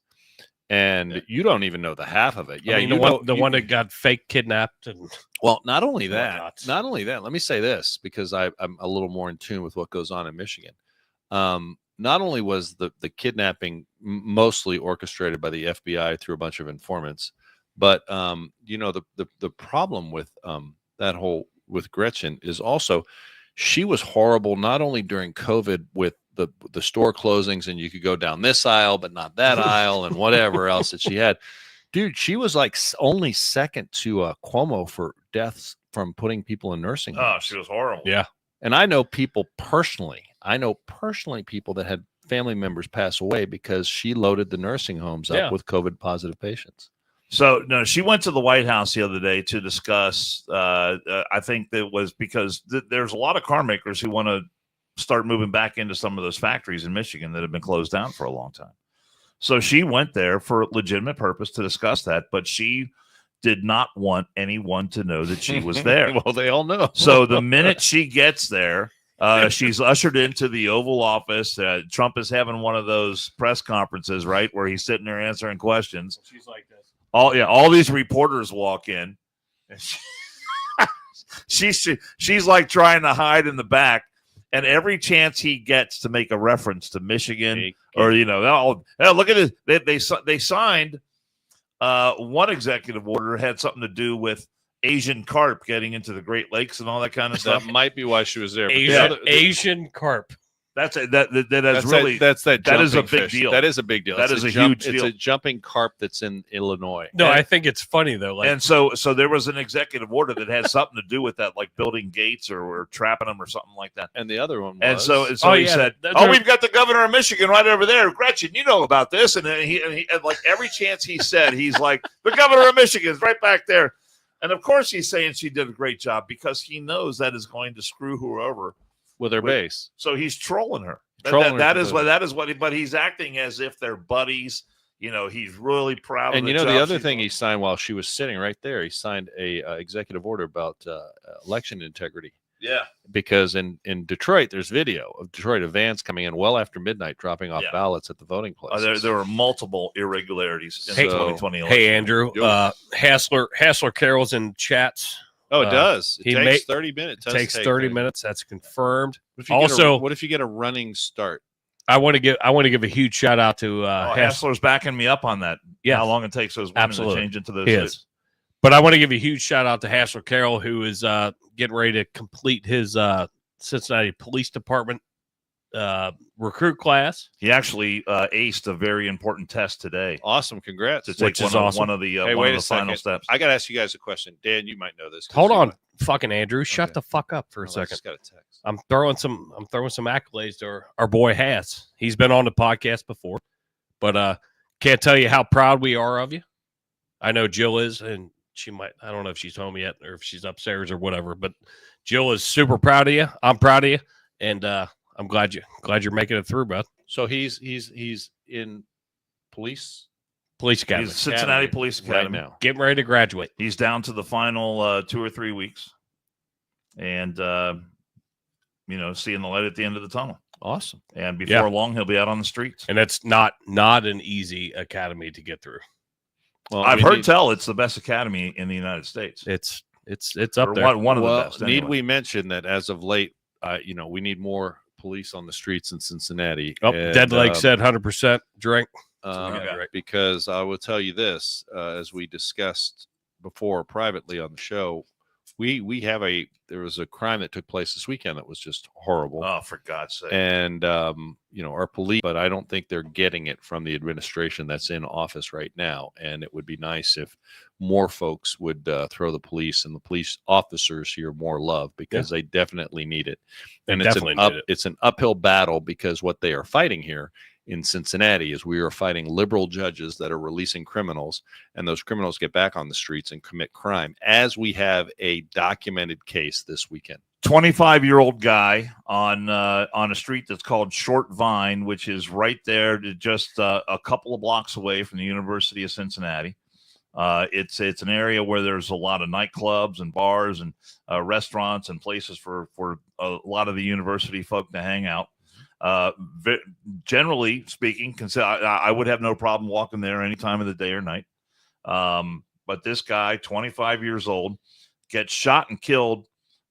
And you don't even know the half of it. Yeah, I mean, the one that got fake kidnapped. And well, not only that. Let me say this, because I'm a little more in tune with what goes on in Michigan. Not only was the kidnapping mostly orchestrated by the FBI through a bunch of informants, but the problem with with Gretchen is also she was horrible not only during COVID with the store closings and you could go down this aisle but not that aisle and whatever else that she had. Dude, she was like only second to Cuomo for deaths from putting people in nursing homes. Oh, she was horrible. Yeah. And I know people personally. People that had family members pass away because she loaded the nursing homes up with COVID positive patients. So no, she went to the White House the other day to discuss. I think that was because there's a lot of car makers who want to start moving back into some of those factories in Michigan that have been closed down for a long time. So she went there for a legitimate purpose to discuss that, but she did not want anyone to know that she was there. Well, they all know. So the minute she gets there, she's ushered into the Oval Office. Trump is having one of those press conferences, right, where he's sitting there answering questions. She's like this. All these reporters walk in. And she's like trying to hide in the back, and every chance he gets to make a reference to Michigan or look at this. They signed one executive order had something to do with Asian carp getting into the Great Lakes and all that kind of stuff. That might be why she was there. Asian carp. That's a big deal. That is a big deal. That is a huge deal. It's a jumping carp that's in Illinois. No, I think it's funny though. And so there was an executive order that had something to do with that, like building gates or trapping them or something like that. And the other one was. And so he said, we've got the governor of Michigan right over there, Gretchen. You know about this. And he like every chance he said, he's like, the governor of Michigan is right back there. And of course, he's saying she did a great job because he knows that is going to screw her over with her base. So he's trolling her. But he's acting as if they're buddies. he's really proud. And of the other thing he signed while she was sitting right there, he signed a executive order about election integrity. Yeah, because in Detroit, there's video of Detroit events coming in well after midnight, dropping off ballots at the voting places. There were multiple irregularities in the 2020 election. Hey, Andrew, Hassler Carroll's in chats. Oh, it does. It takes 30 minutes. It takes 30 minutes. That's confirmed. What if you get a running start? I want to give a huge shout out to Hassler's backing me up on that. Yeah, how long it takes those women to change into those suits. But I want to give a huge shout out to Hassler Carroll, who is getting ready to complete his Cincinnati Police Department recruit class. He actually aced a very important test today. Awesome, congrats! To take one of the final steps. I got to ask you guys a question. Dan, you might know this. Hold on, fucking Andrew, shut the fuck up for a second. I just got a text. I'm throwing some accolades to our boy Hass. He's been on the podcast before, but can't tell you how proud we are of you. I know Jill is, and she might. I don't know if she's home yet or if she's upstairs or whatever. But Jill is super proud of you. I'm proud of you, and I'm glad you're making it through, bud. So he's in police academy. He's Cincinnati Police Academy right now, getting ready to graduate. He's down to the final 2 or 3 weeks, and seeing the light at the end of the tunnel. Awesome. And before long, he'll be out on the streets. And it's not an easy academy to get through. Well, I've heard tell it's the best academy in the United States. It's up there. One of the best. Anyway. Need we mention that as of late, we need more police on the streets in Cincinnati. Oh, Dead Lake said 100% drink. Because I will tell you this, as we discussed before privately on the show, there was a crime that took place this weekend that was just horrible. Oh, for God's sake. And, our police, but I don't think they're getting it from the administration that's in office right now. And it would be nice if more folks would throw the police and the police officers here more love, because they definitely need it. And it's an uphill battle, because what they are fighting here in Cincinnati is we are fighting liberal judges that are releasing criminals, and those criminals get back on the streets and commit crime, as we have a documented case this weekend. 25-year-old guy on a street that's called Short Vine, which is right there to just a couple of blocks away from the University of Cincinnati. It's an area where there's a lot of nightclubs and bars and restaurants and places for a lot of the university folk to hang out. Generally speaking, I would have no problem walking there any time of the day or night. But this guy, 25 years old, gets shot and killed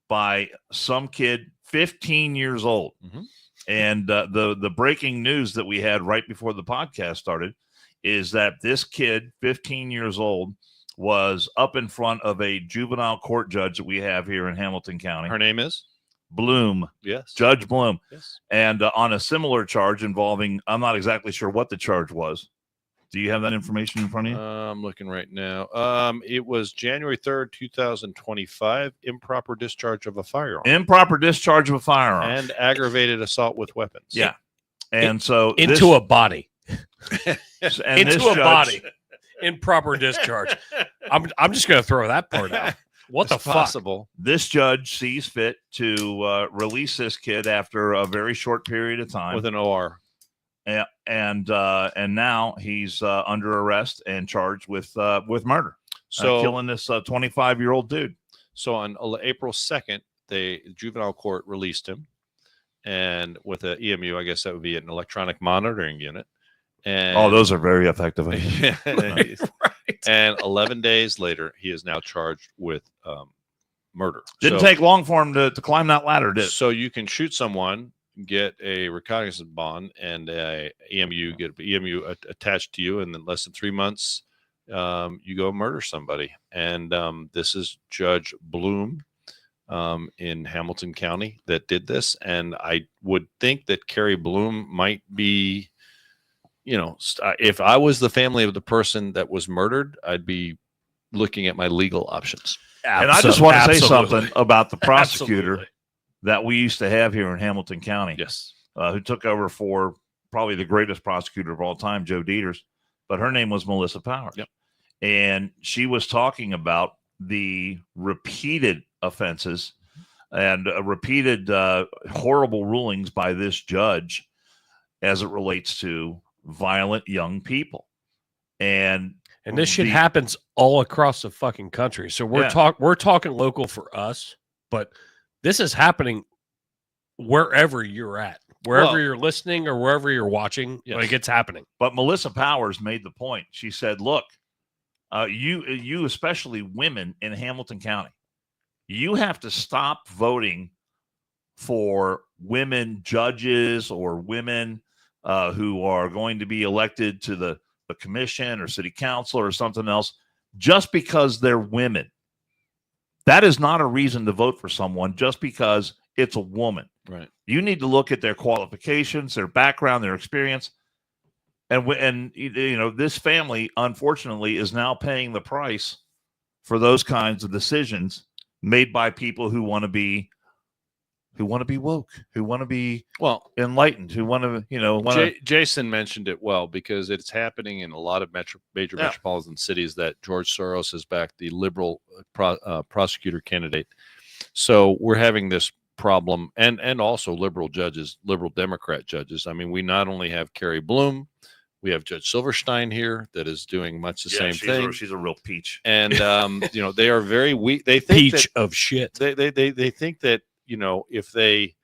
by some kid 15 years old. Mm-hmm. And the breaking news that we had right before the podcast started is that this kid, 15 years old, was up in front of a juvenile court judge that we have here in Hamilton County. Her name is? Bloom. Yes. Judge Bloom. Yes. And on a similar charge involving, I'm not exactly sure what the charge was. Do you have that information in front of you? I'm looking right now. It was January 3rd, 2025, improper discharge of a firearm. Improper discharge of a firearm. And aggravated assault with weapons. Yeah. And so into a body. And into a body. Improper discharge. I'm just going to throw that part out. What the fuck? Possible. This judge sees fit to release this kid after a very short period of time with an OR, and now he's under arrest and charged with murder. So killing this 25-year-old dude. So on April 2nd, the juvenile court released him, and with an EMU, I guess that would be an electronic monitoring unit. And those are very effective. Right. And 11 days later, he is now charged with murder. Didn't take long for him to climb that ladder, did it? So you can shoot someone, get a recognizance bond, and get EMU attached to you, and in less than 3 months, you go murder somebody. And this is Judge Bloom in Hamilton County that did this. And I would think that Carrie Bloom might be, if I was the family of the person that was murdered, I'd be looking at my legal options. And I just want to say something about the prosecutor that we used to have here in Hamilton County. Yes. Who took over for probably the greatest prosecutor of all time, Joe Dieters. But her name was Melissa Powers. Yep. And she was talking about the repeated offenses and repeated horrible rulings by this judge as it relates to violent young people. And this shit happens all across the fucking country. So we're talking local for us, but this is happening wherever you're at, wherever you're listening or wherever you're watching. Like, it's happening. But Melissa Powers made the point. She said, look, you especially women in Hamilton County, you have to stop voting for women judges or women who are going to be elected to the commission or city council or something else just because they're women. That is not a reason to vote for someone just because it's a woman. Right. You need to look at their qualifications, their background, their experience. And you know, this family, unfortunately, is now paying the price for those kinds of decisions made by people who want to be woke, who want to be enlightened, who want to, Jason mentioned it well, because it's happening in a lot of major metropolitan cities that George Soros has backed the liberal prosecutor candidate. So we're having this problem, and also liberal judges, liberal Democrat judges. I mean, we not only have Carrie Bloom, we have Judge Silverstein here that is doing much the same thing. She's a real peach, and they are very weak. They think peach of shit. They think that, if they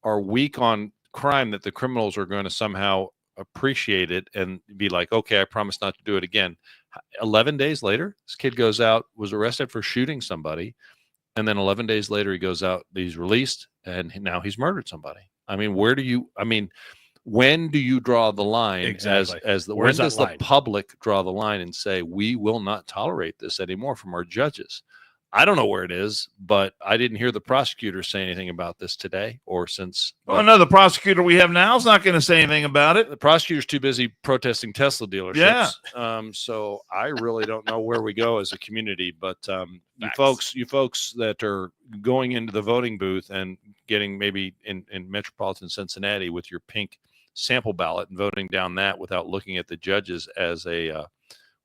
are weak on crime, that the criminals are going to somehow appreciate it and be like, okay, I promise not to do it again. 11 days later, this kid goes out, was arrested for shooting somebody. And then 11 days later, he goes out, he's released, and now he's murdered somebody. I mean, when do you draw the line? Exactly. When does the public draw the line and say, we will not tolerate this anymore from our judges? I don't know where it is, but I didn't hear the prosecutor say anything about this today or since. Well, no, the prosecutor we have now is not going to say anything about it. The prosecutor's too busy protesting Tesla dealerships. Yeah. So I really don't know where we go as a community, but you folks that are going into the voting booth and getting maybe in metropolitan Cincinnati with your pink sample ballot and voting down that without looking at the judges as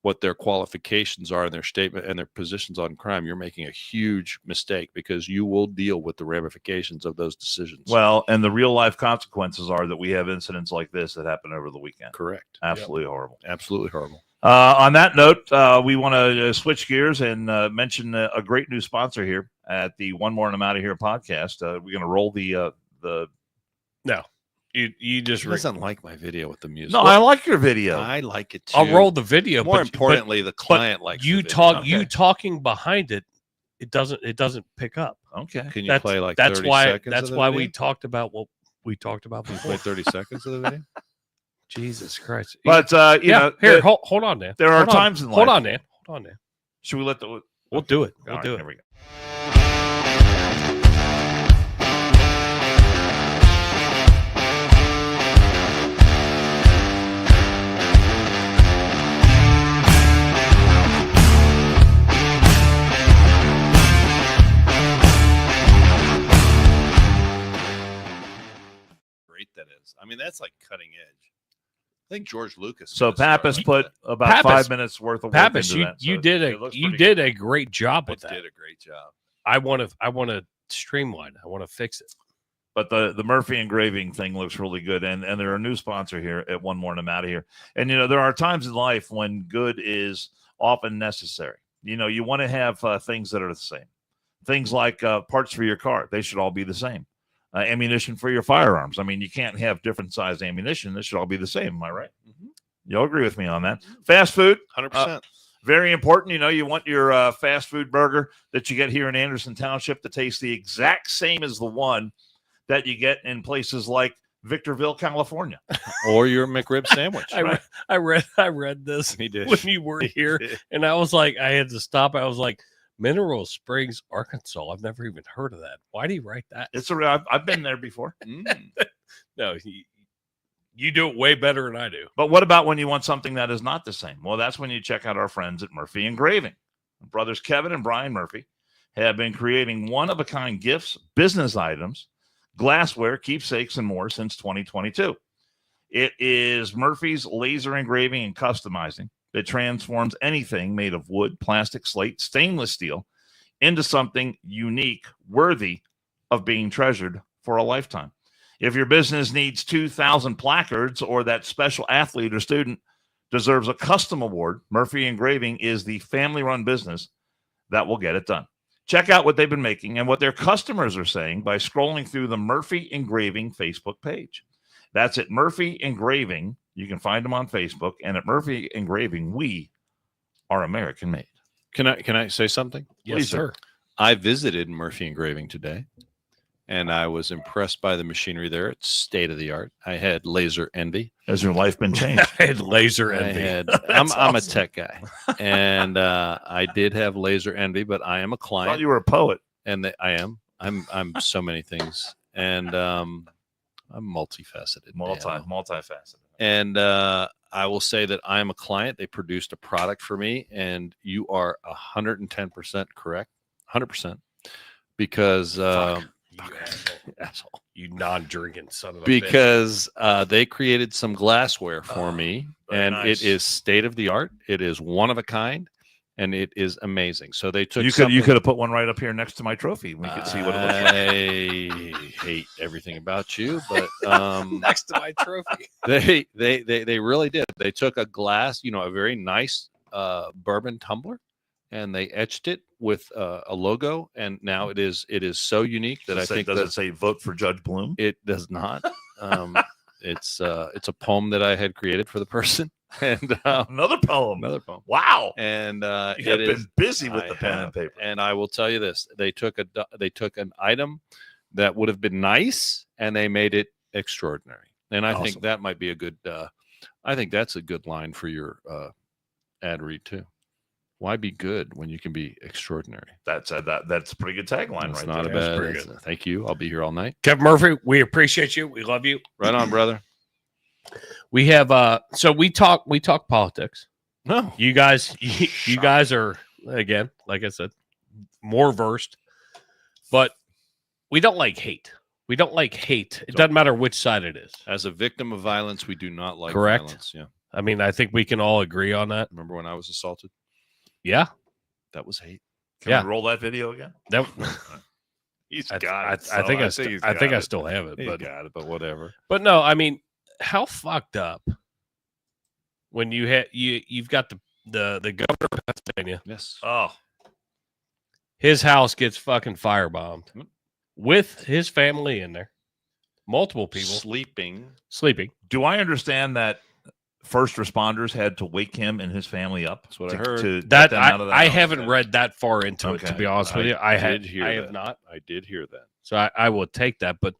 what their qualifications are and their statement and their positions on crime, you're making a huge mistake, because you will deal with the ramifications of those decisions. Well, and the real life consequences are that we have incidents like this that happened over the weekend. Correct. Absolutely horrible. Absolutely horrible. On that note, we want to switch gears and mention a great new sponsor here at the One More and I'm Out of Here podcast. We're going to roll the. No. You just doesn't like my video with the music. No, I like your video. I like it too. I'll roll the video. More importantly, the client likes you the talk. video. You talking behind it. It doesn't pick up. Okay. Can you play like 30 seconds? That's why we talked about what we talked about before. Play 30 seconds of the video. Jesus Christ! But here, hold on, Dan. There are times in life. Hold on, Dan. Should we let the? We'll do it. We'll do it. Here we go. That is. I mean, that's like cutting edge. I think George Lucas. So Pappas put about 5 minutes worth of work into that. You did a great job with that. Did a great job. I want to streamline. I want to fix it. But the Murphy engraving thing looks really good, and they're a new sponsor here at One More and I'm Out of Here. And there are times in life when good is often necessary. You want to have things that are the same. Things like parts for your car; they should all be the same. Ammunition for your firearms. I mean, you can't have different size ammunition. This should all be the same. Am I right? Mm-hmm. You'll agree with me on that. Fast food, 100%. Very important. You want your fast food burger that you get here in Anderson Township to taste the exact same as the one that you get in places like Victorville, California, or your McRib sandwich. I read this when you were here, and I was like, I had to stop. I was like, Mineral Springs, Arkansas. I've never even heard of that. Why do you write that? I've been there before. No, you do it way better than I do. But what about when you want something that is not the same? Well, that's when you check out our friends at Murphy Engraving. Brothers Kevin and Brian Murphy have been creating one-of-a-kind gifts, business items, glassware, keepsakes, and more since 2022. It is Murphy's laser engraving and customizing that transforms anything made of wood, plastic, slate, stainless steel into something unique, worthy of being treasured for a lifetime. If your business needs 2,000 placards or that special athlete or student deserves a custom award. Murphy Engraving is the family-run business that will get it done. Check out what they've been making and what their customers are saying by scrolling through the Murphy Engraving Facebook page. That's at Murphy Engraving. You can find them on Facebook. And at Murphy Engraving, we are American made. Can I say something? Yes, Please, sir. I visited Murphy Engraving today, and I was impressed by the machinery there. It's state of the art. I had laser envy. Has your life been changed? I had laser envy. I'm a tech guy, and I did have laser envy, but I am a I client. thought you were a poet. And I am. I'm so many things, and I'm multifaceted. Multifaceted. And I will say that I am a client. They produced a product for me, and you are 110% correct, 100%, because asshole, you non-drinking son of a bitch. because they created some glassware for me, and nice. it is state of the art. It is one of a kind, and it is amazing. So they took. You could have put one right up here next to my trophy. We could see what it looks like. I hate everything about you, but Next to my trophy. they really did. They took a glass, a very nice bourbon tumbler, and they etched it with a logo, and now it is so unique that Does it say vote for Judge Bloom? it does not. It's a poem that I had created for the person, and Another poem. Wow. and You have been busy with I the pen have. and paper. And I will tell you this: they took an item that would have been nice, and they made it extraordinary. And I think Awesome. that might be a good. I think that's a good line for your ad read too. Why be good when you can be extraordinary? That's a pretty good tagline, It's right not there. a bad. pretty good. Thank you. I'll be here all night. Kevin Murphy, we appreciate you. We love you. Right on, brother. We have so we talk politics. No, You guys are, again, like I said, more versed, but we don't like hate. We don't like hate. It doesn't matter which side it is. as a victim of violence, we do not like Correct. violence. Yeah. I mean, I think we can all agree on that. Remember when I was assaulted? Yeah. That was hate. Can we roll that video again? That, He's I, got it. I think he's I think got I it. still have it, He's but got it, but whatever. But no, I mean, how fucked up when you've got the governor of Pennsylvania, Yes. Oh, his house gets fucking firebombed with his family in there, multiple people Sleeping. sleeping. do I understand that first responders had to wake him and his family up? That's what I heard. To get That them out of that I house? haven't read that far into it, to Okay. be honest with you. I have that. not. I did hear that. So I will take that. But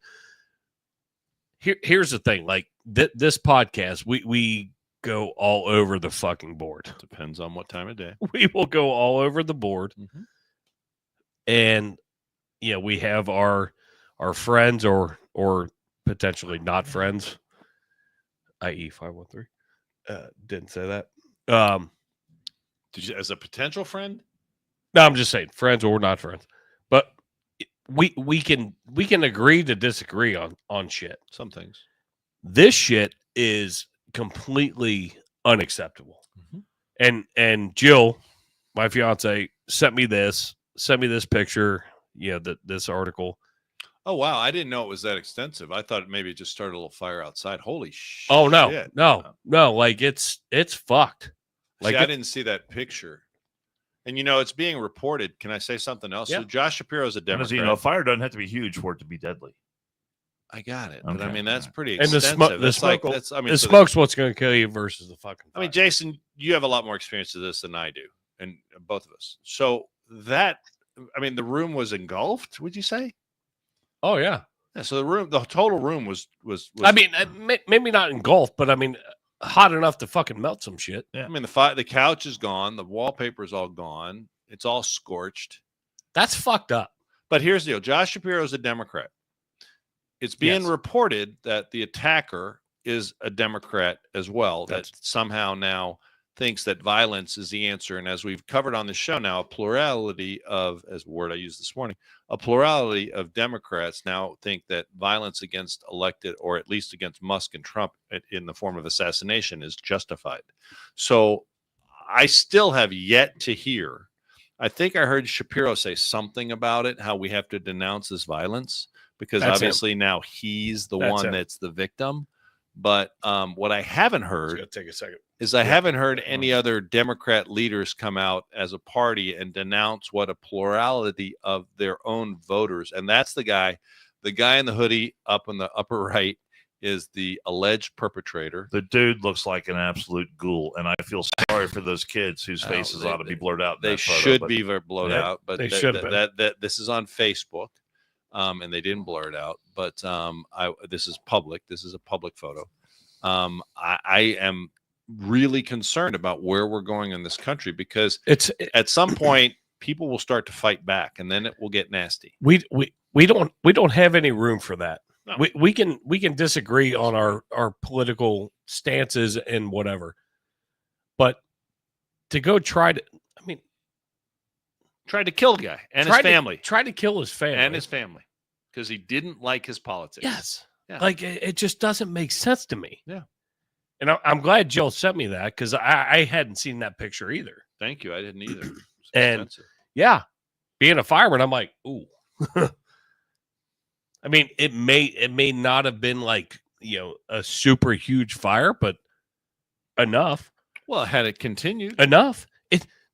here's the thing: like this podcast, we go all over the fucking board. Depends on what time of day. We will go all over the board, Mhm. and we have our friends or potentially not friends, i.e. 513. Didn't say that. Did you, as a potential friend? No, I'm just saying friends or not friends. But we can agree to disagree on shit. Some things. This shit is completely unacceptable. Mhm. And Jill, my fiance, sent me this picture, this article. Oh wow, I didn't know it was that extensive. I thought maybe it just started a little fire outside. Holy shit! Oh no, like it's fucked. Like I didn't see that picture. And it's being reported. Can I say something else? Yeah. So Josh Shapiro's a And as Democrat. fire doesn't have to be huge for it to be deadly. I got it. But Okay. I mean, that's pretty And the extensive. smoke, That's like the that's. I mean, so smoke's what's going to kill you versus the fucking fire. I mean, Jason, you have a lot more experience of this than I do, and both of us. So the room was engulfed. Would you say? Oh yeah. Yeah. So the total room was. I mean, maybe not engulfed, but I mean, hot enough to fucking melt some shit. I mean, the couch is gone. The wallpaper is all gone. It's all scorched. That's fucked up. But here's the deal: Josh Shapiro is a Democrat. It's being reported that the attacker is a Democrat as well. That somehow now thinks that violence is the answer. And as we've covered on the show now, a plurality of Democrats now think that violence against elected, or at least against Musk and Trump in the form of assassination, is justified. So I still have yet to hear. I think I heard Shapiro say something about it, how we have to denounce this violence, because That's obviously now he's the one him. that's the victim. But what I haven't heard take a second. is I haven't heard any other Democrat leaders come out as a party and denounce what a plurality of their own voters. And that's the guy in the hoodie up in the upper right is the alleged perpetrator. The dude looks like an absolute ghoul, and I feel sorry for those kids whose faces ought to be blurred out. They should be blurred out, but they should have been. That this is on Facebook, and they didn't blur it out. But this is public. This is a public photo. I am really concerned about where we're going in this country because at some point people will start to fight back, and then it will get nasty. We don't have any room for that. No. We can disagree on our political stances and whatever, but to go try to kill a guy and his family, try to kill his family because he didn't like his politics. Yes, like it just doesn't make sense to me. Yeah, and I'm glad Jill sent me that because I hadn't seen that picture either. Thank you, I didn't either. And yeah, being a fireman, I'm like, ooh. I mean, it may not have been like, a super huge fire, but enough. Well, had it continued. Enough.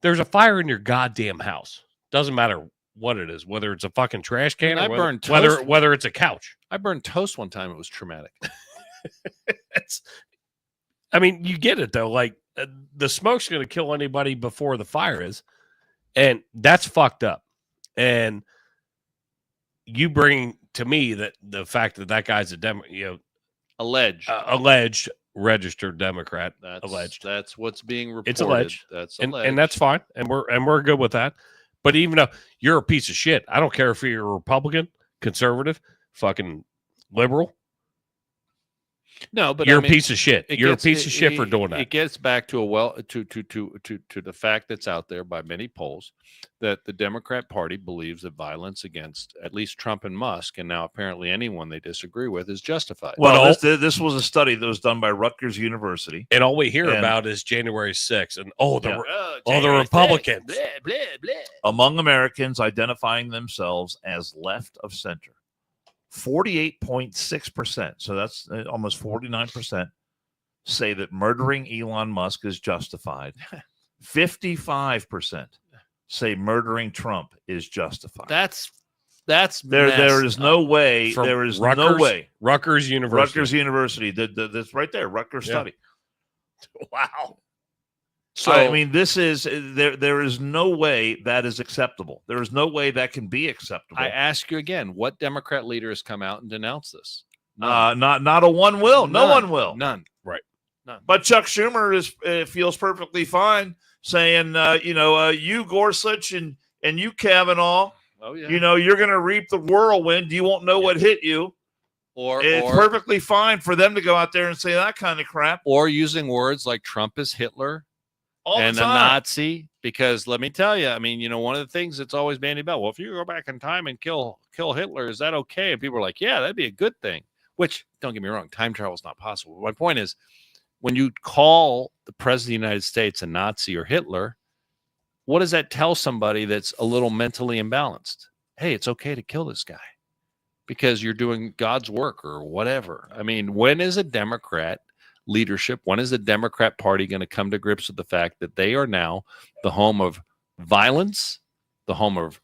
There's a fire in your goddamn house. Doesn't matter what it is, whether it's a fucking trash can or whether it's a couch. I burned toast one time. It was traumatic. You get it though. Like the smoke's going to kill anybody before the fire is. And that's fucked up. And you bring to me that the fact that guy's a alleged registered Democrat. That's what's being reported. It's alleged. That's alleged. And that's fine. And we're good with that. But even though you're a piece of shit, I don't care if you're a Republican, conservative, fucking liberal. No, but you're a piece of shit. You're a piece of shit for doing that. It gets back to to the fact that's out there by many polls that the Democrat Party believes that violence against at least Trump and Musk, and now apparently anyone they disagree with, is justified. Well, this was a study that was done by Rutgers University, and all we hear about is January 6th, and the Republicans 6th, blah, blah, blah. Among Americans identifying themselves as left of center. 48.6%, so that's almost 49%, say that murdering Elon Musk is justified. 55% say murdering Trump is justified. That's there is no way. There is no way. Rutgers University. That's right there. Rutgers study. Wow. So this is there is no way that is acceptable. There is no way that can be acceptable. I ask you again, what Democrat leader has come out and denounced this? Not a one will. No one will. None. Right. None. But Chuck Schumer feels perfectly fine saying, you Gorsuch and you Kavanaugh, you're going to reap the whirlwind. You won't know what hit you. Or it's perfectly fine for them to go out there and say that kind of crap. Or using words like Trump is Hitler. And a Nazi, because let me tell you, one of the things that's always bandied about, well, if you go back in time and kill Hitler, is that okay? And people are like, yeah, that'd be a good thing, which, don't get me wrong, time travel is not possible. My point is, when you call the president of the United States a Nazi or Hitler, what does that tell somebody that's a little mentally imbalanced? Hey, it's okay to kill this guy because you're doing God's work or whatever. When is a Democrat leadership, when is the Democrat Party going to come to grips with the fact that they are now the home of violence, the home of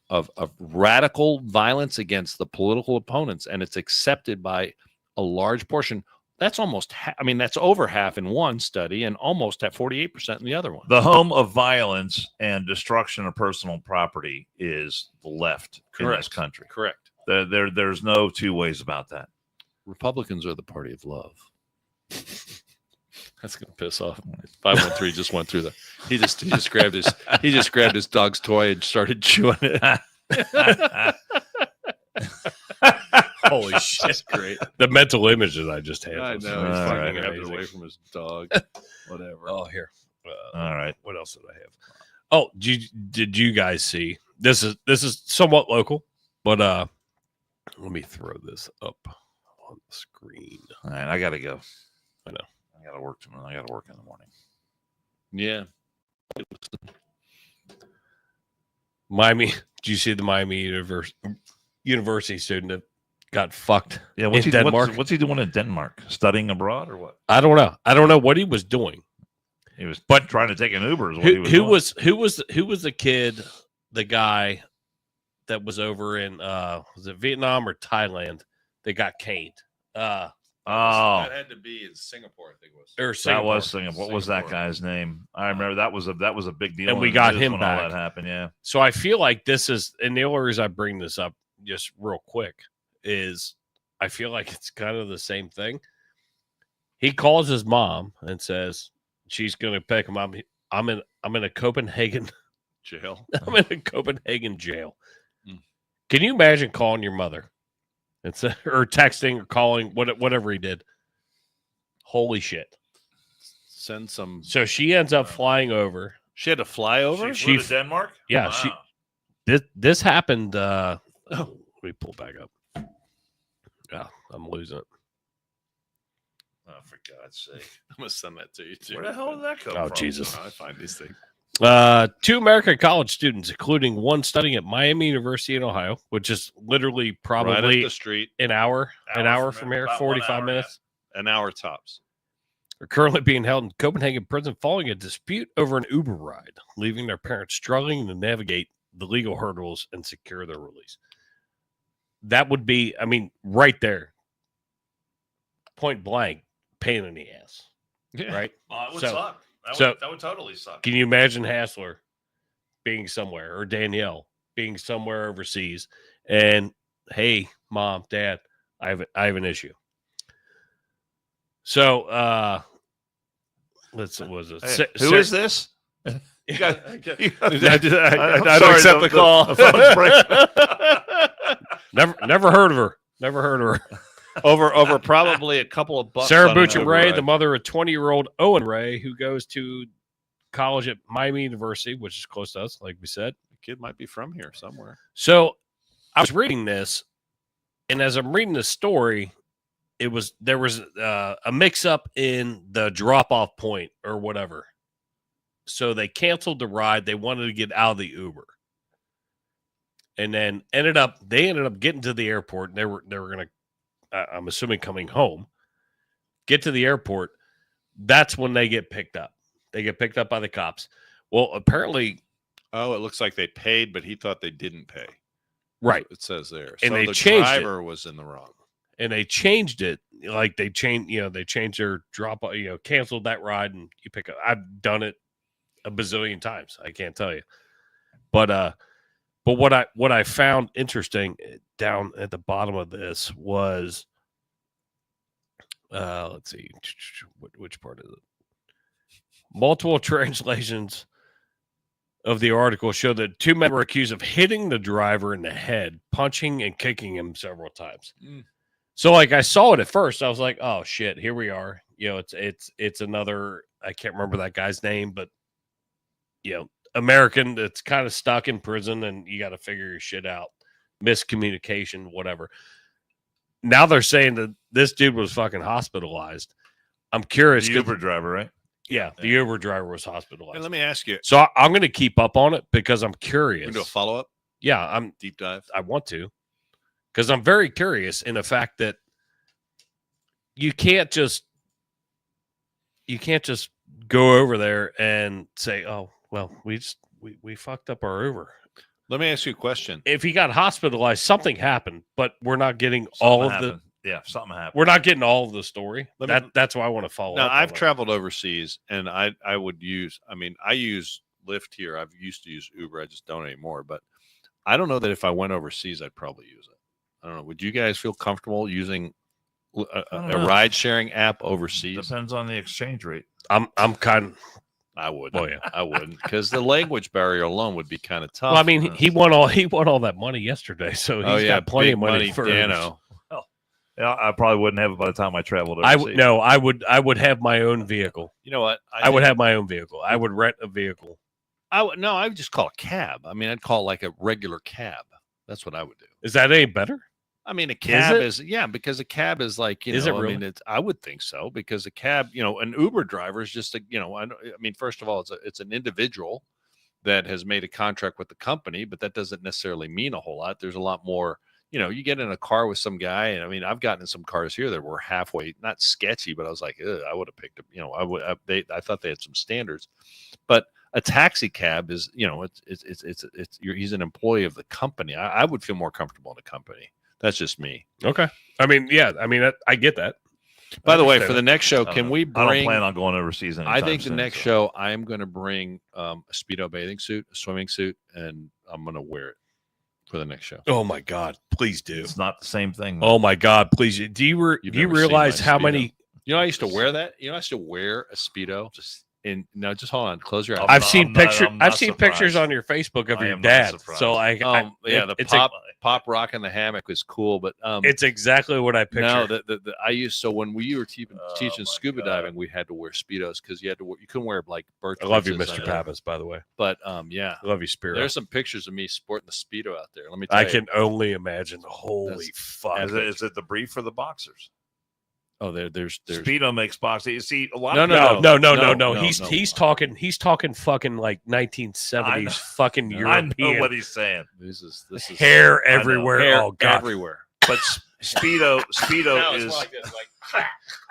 radical violence against the political opponents, and it's accepted by a large portion? That's almost that's over half in one study and almost at 48% in the other one. The home of violence and destruction of personal property is the left in this country. Correct. There's no two ways about that. Republicans are the party of love. That's gonna piss off. 513 just went through he just grabbed his dog's toy and started chewing it. Holy shit! That's great. The mental image that I just had. I know. He's fucking grabbed it away from his dog. Whatever. Oh, here. All right. What else did I have? Oh, did you guys see? This is somewhat local, but let me throw this up on the screen. All right, I gotta go. I know. I gotta work tomorrow. I gotta work in the morning. Yeah. Miami. Did you see the Miami University student that got fucked. Yeah, in Denmark. What's he doing in Denmark? Studying abroad or what? I don't know. I don't know what he was doing. He was trying to take an Uber. Is what he was doing. Who was the kid, the guy that was over in was it Vietnam or Thailand? They got caned. That had to be in Singapore, I think it was. Or Singapore. That was Singapore. What was that guy's name? I remember that was a big deal. And we got him when back. all that happened. Yeah. So I feel like this is, and the only reason I bring this up just real quick is I feel like it's kind of the same thing. He calls his mom and says she's going to pick him up. I'm in a Copenhagen jail. I'm in a Copenhagen jail. Can you imagine calling your mother? Or texting or calling, whatever he did. Holy shit. Send some. So she ends up flying over. She had to fly over? She flew to Denmark? Yeah. Wow. This happened. Let me pull back up. Yeah, I'm losing it. Oh, for God's sake. I'm going to send that to you, too. Where the hell did that come Oh, from? Jesus. I find these things. 2 American college students, including one studying at Miami University in Ohio, which is literally probably right up the street. an hour from here, 45 minutes. An hour tops. Are currently being held in Copenhagen prison following a dispute over an Uber ride, leaving their parents struggling to navigate the legal hurdles and secure their release. That would be, I mean, right there, point blank, pain in the ass. Yeah. Right? It would suck. That would totally suck. Can you imagine Hassler being somewhere, or Danielle being somewhere overseas, and hey, mom, dad, I have an issue. So who is this? I don't accept the call. Never heard of her. over probably a couple of bucks. Sarah Buchan Ray, the mother of 20-year-old Owen Ray, who goes to college at Miami University, which is close to us, like we said. The kid might be from here somewhere. So I was reading this, and as I'm reading the story, there was a mix-up in the drop-off point or whatever. So they canceled the ride. They wanted to get out of the Uber. And then they ended up getting to the airport, and they were going to, I'm assuming, coming home, get to the airport. That's when they get picked up. They get picked up by the cops. Well, apparently. Oh, it looks like they paid, but he thought they didn't pay. Right. It says there. And so they the changed driver was in the wrong. And they changed it. Like they changed their drop, canceled that ride and you pick up. I've done it a bazillion times. I can't tell you. But what I found interesting down at the bottom of this was, let's see, which part is it? Multiple translations of the article show that 2 men were accused of hitting the driver in the head, punching and kicking him several times. So, like, I saw it at first. I was like, "Oh shit, here we are." It's another. I can't remember that guy's name, but American that's kind of stuck in prison, and you got to figure your shit out. Miscommunication, whatever. Now they're saying that this dude was fucking hospitalized. I'm curious. The Uber driver, right? Yeah, the Uber driver was hospitalized. And let me ask you. So I'm going to keep up on it because I'm curious. We do a follow up. Yeah, I'm deep dive. I want to, because I'm very curious in the fact that you can't just go over there and say, "Oh, well, we fucked up our Uber." Let me ask you a question. If he got hospitalized, something happened, but we're not getting all of the. Yeah, something happened. We're not getting all of the story. That's why I want to follow up. Now, I've traveled overseas, and I use Lyft here. I've used to use Uber. I just don't anymore. But I don't know that if I went overseas, I'd probably use it. I don't know. Would you guys feel comfortable using a ride-sharing app overseas? Depends on the exchange rate. I'm kind of. I wouldn't. Oh, yeah. I wouldn't, because the language barrier alone would be kind of tough. Well, I mean, he won all that money yesterday, so he's got plenty of money for Danno. Yeah, I probably wouldn't have it by the time I traveled overseas. I would have my own vehicle. You know what? I would have my own vehicle. I would rent a vehicle. I would just call a cab. I mean, I'd call like a regular cab. That's what I would do. Is that any better? I mean, a cab is because a cab is like, is it really? I mean, I would think so, because a cab, an Uber driver is just I mean, first of all, it's an individual that has made a contract with the company, but that doesn't necessarily mean a whole lot. There's a lot more, you get in a car with some guy, and I mean, I've gotten in some cars here that were halfway, not sketchy, but I was like, I would have picked up, I thought they had some standards, but a taxi cab is, he's an employee of the company. I would feel more comfortable in a company. That's just me. Okay. I mean, I get that. By the way, for the next show, can we bring? I don't plan on going overseas anytime I think the soon, next show, I'm going to bring a Speedo bathing suit, a swimming suit, and I'm going to wear it for the next show. Oh my God, please do. It's not the same thing. Oh my God, please. Do you realize how many? I used to wear that. I used to wear a Speedo. Just hold on. Close your eyes. I've seen pictures on your Facebook of your dad. So the pop rock in the hammock was cool, but it's exactly what I pictured. No, when we were teaching scuba diving, we had to wear Speedos because you couldn't wear like birch. I love you, Mr. Pappas, by the way. But I love you, Spirit. There's some pictures of me sporting the Speedo out there. Let me tell you. I can only imagine. Holy fuck! Is it the brief for the boxers? Oh, there's Speedo makes boxing. You see a lot. No. He's talking fucking like 1970s fucking European. I know what he's saying. This is hair everywhere. Hair oh God, everywhere. But Speedo is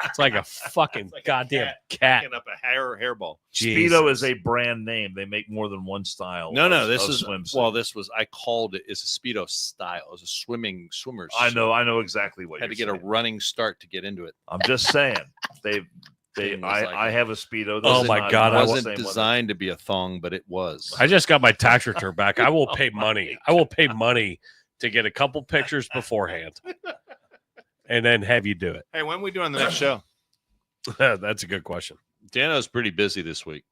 it's like a fucking goddamn cat. Picking up a hairball. Speedo is a brand name. They make more than one style. This is swimsuit. I called it. It's a Speedo style. It's a swimmer's. I know exactly what. Had to get a running start to get into it. I'm just saying I have a Speedo. Oh my God! It wasn't designed to be a thong, but it was. I just got my tax return back. I will pay money. To get a couple pictures beforehand, and then have you do it. Hey, when are we doing the next show? That's a good question. Danno's pretty busy this week.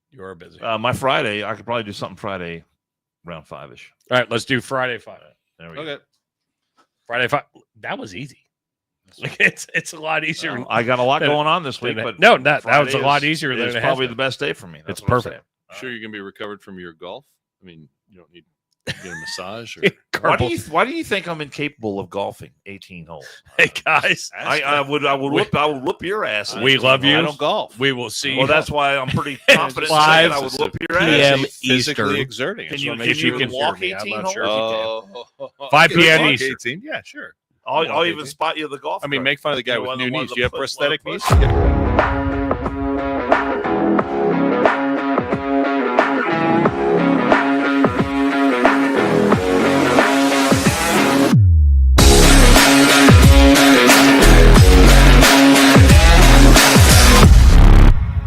You are busy. My Friday, I could probably do something Friday around 5-ish. All right, let's do Friday 5. There we go. Friday 5. That was easy. Like it's a lot easier. I got a lot going on this week, but that was a lot easier than it's probably the best day for me. It's perfect. Sure, you're gonna be recovered from your golf. I mean, you don't need. Get a massage. Why do you think I'm incapable of golfing 18 holes? Hey guys, I would whoop your ass. We love you. I don't golf. We will see. Well, that's why I'm pretty confident. 5 I would whoop your p.m. ass. Physically exerting. Can you walk 18 holes? 5 p.m. Eastern. 18? Yeah, sure. I'll even spot you the golf. I mean, make fun of the guy with new knees. Do you have prosthetic knees?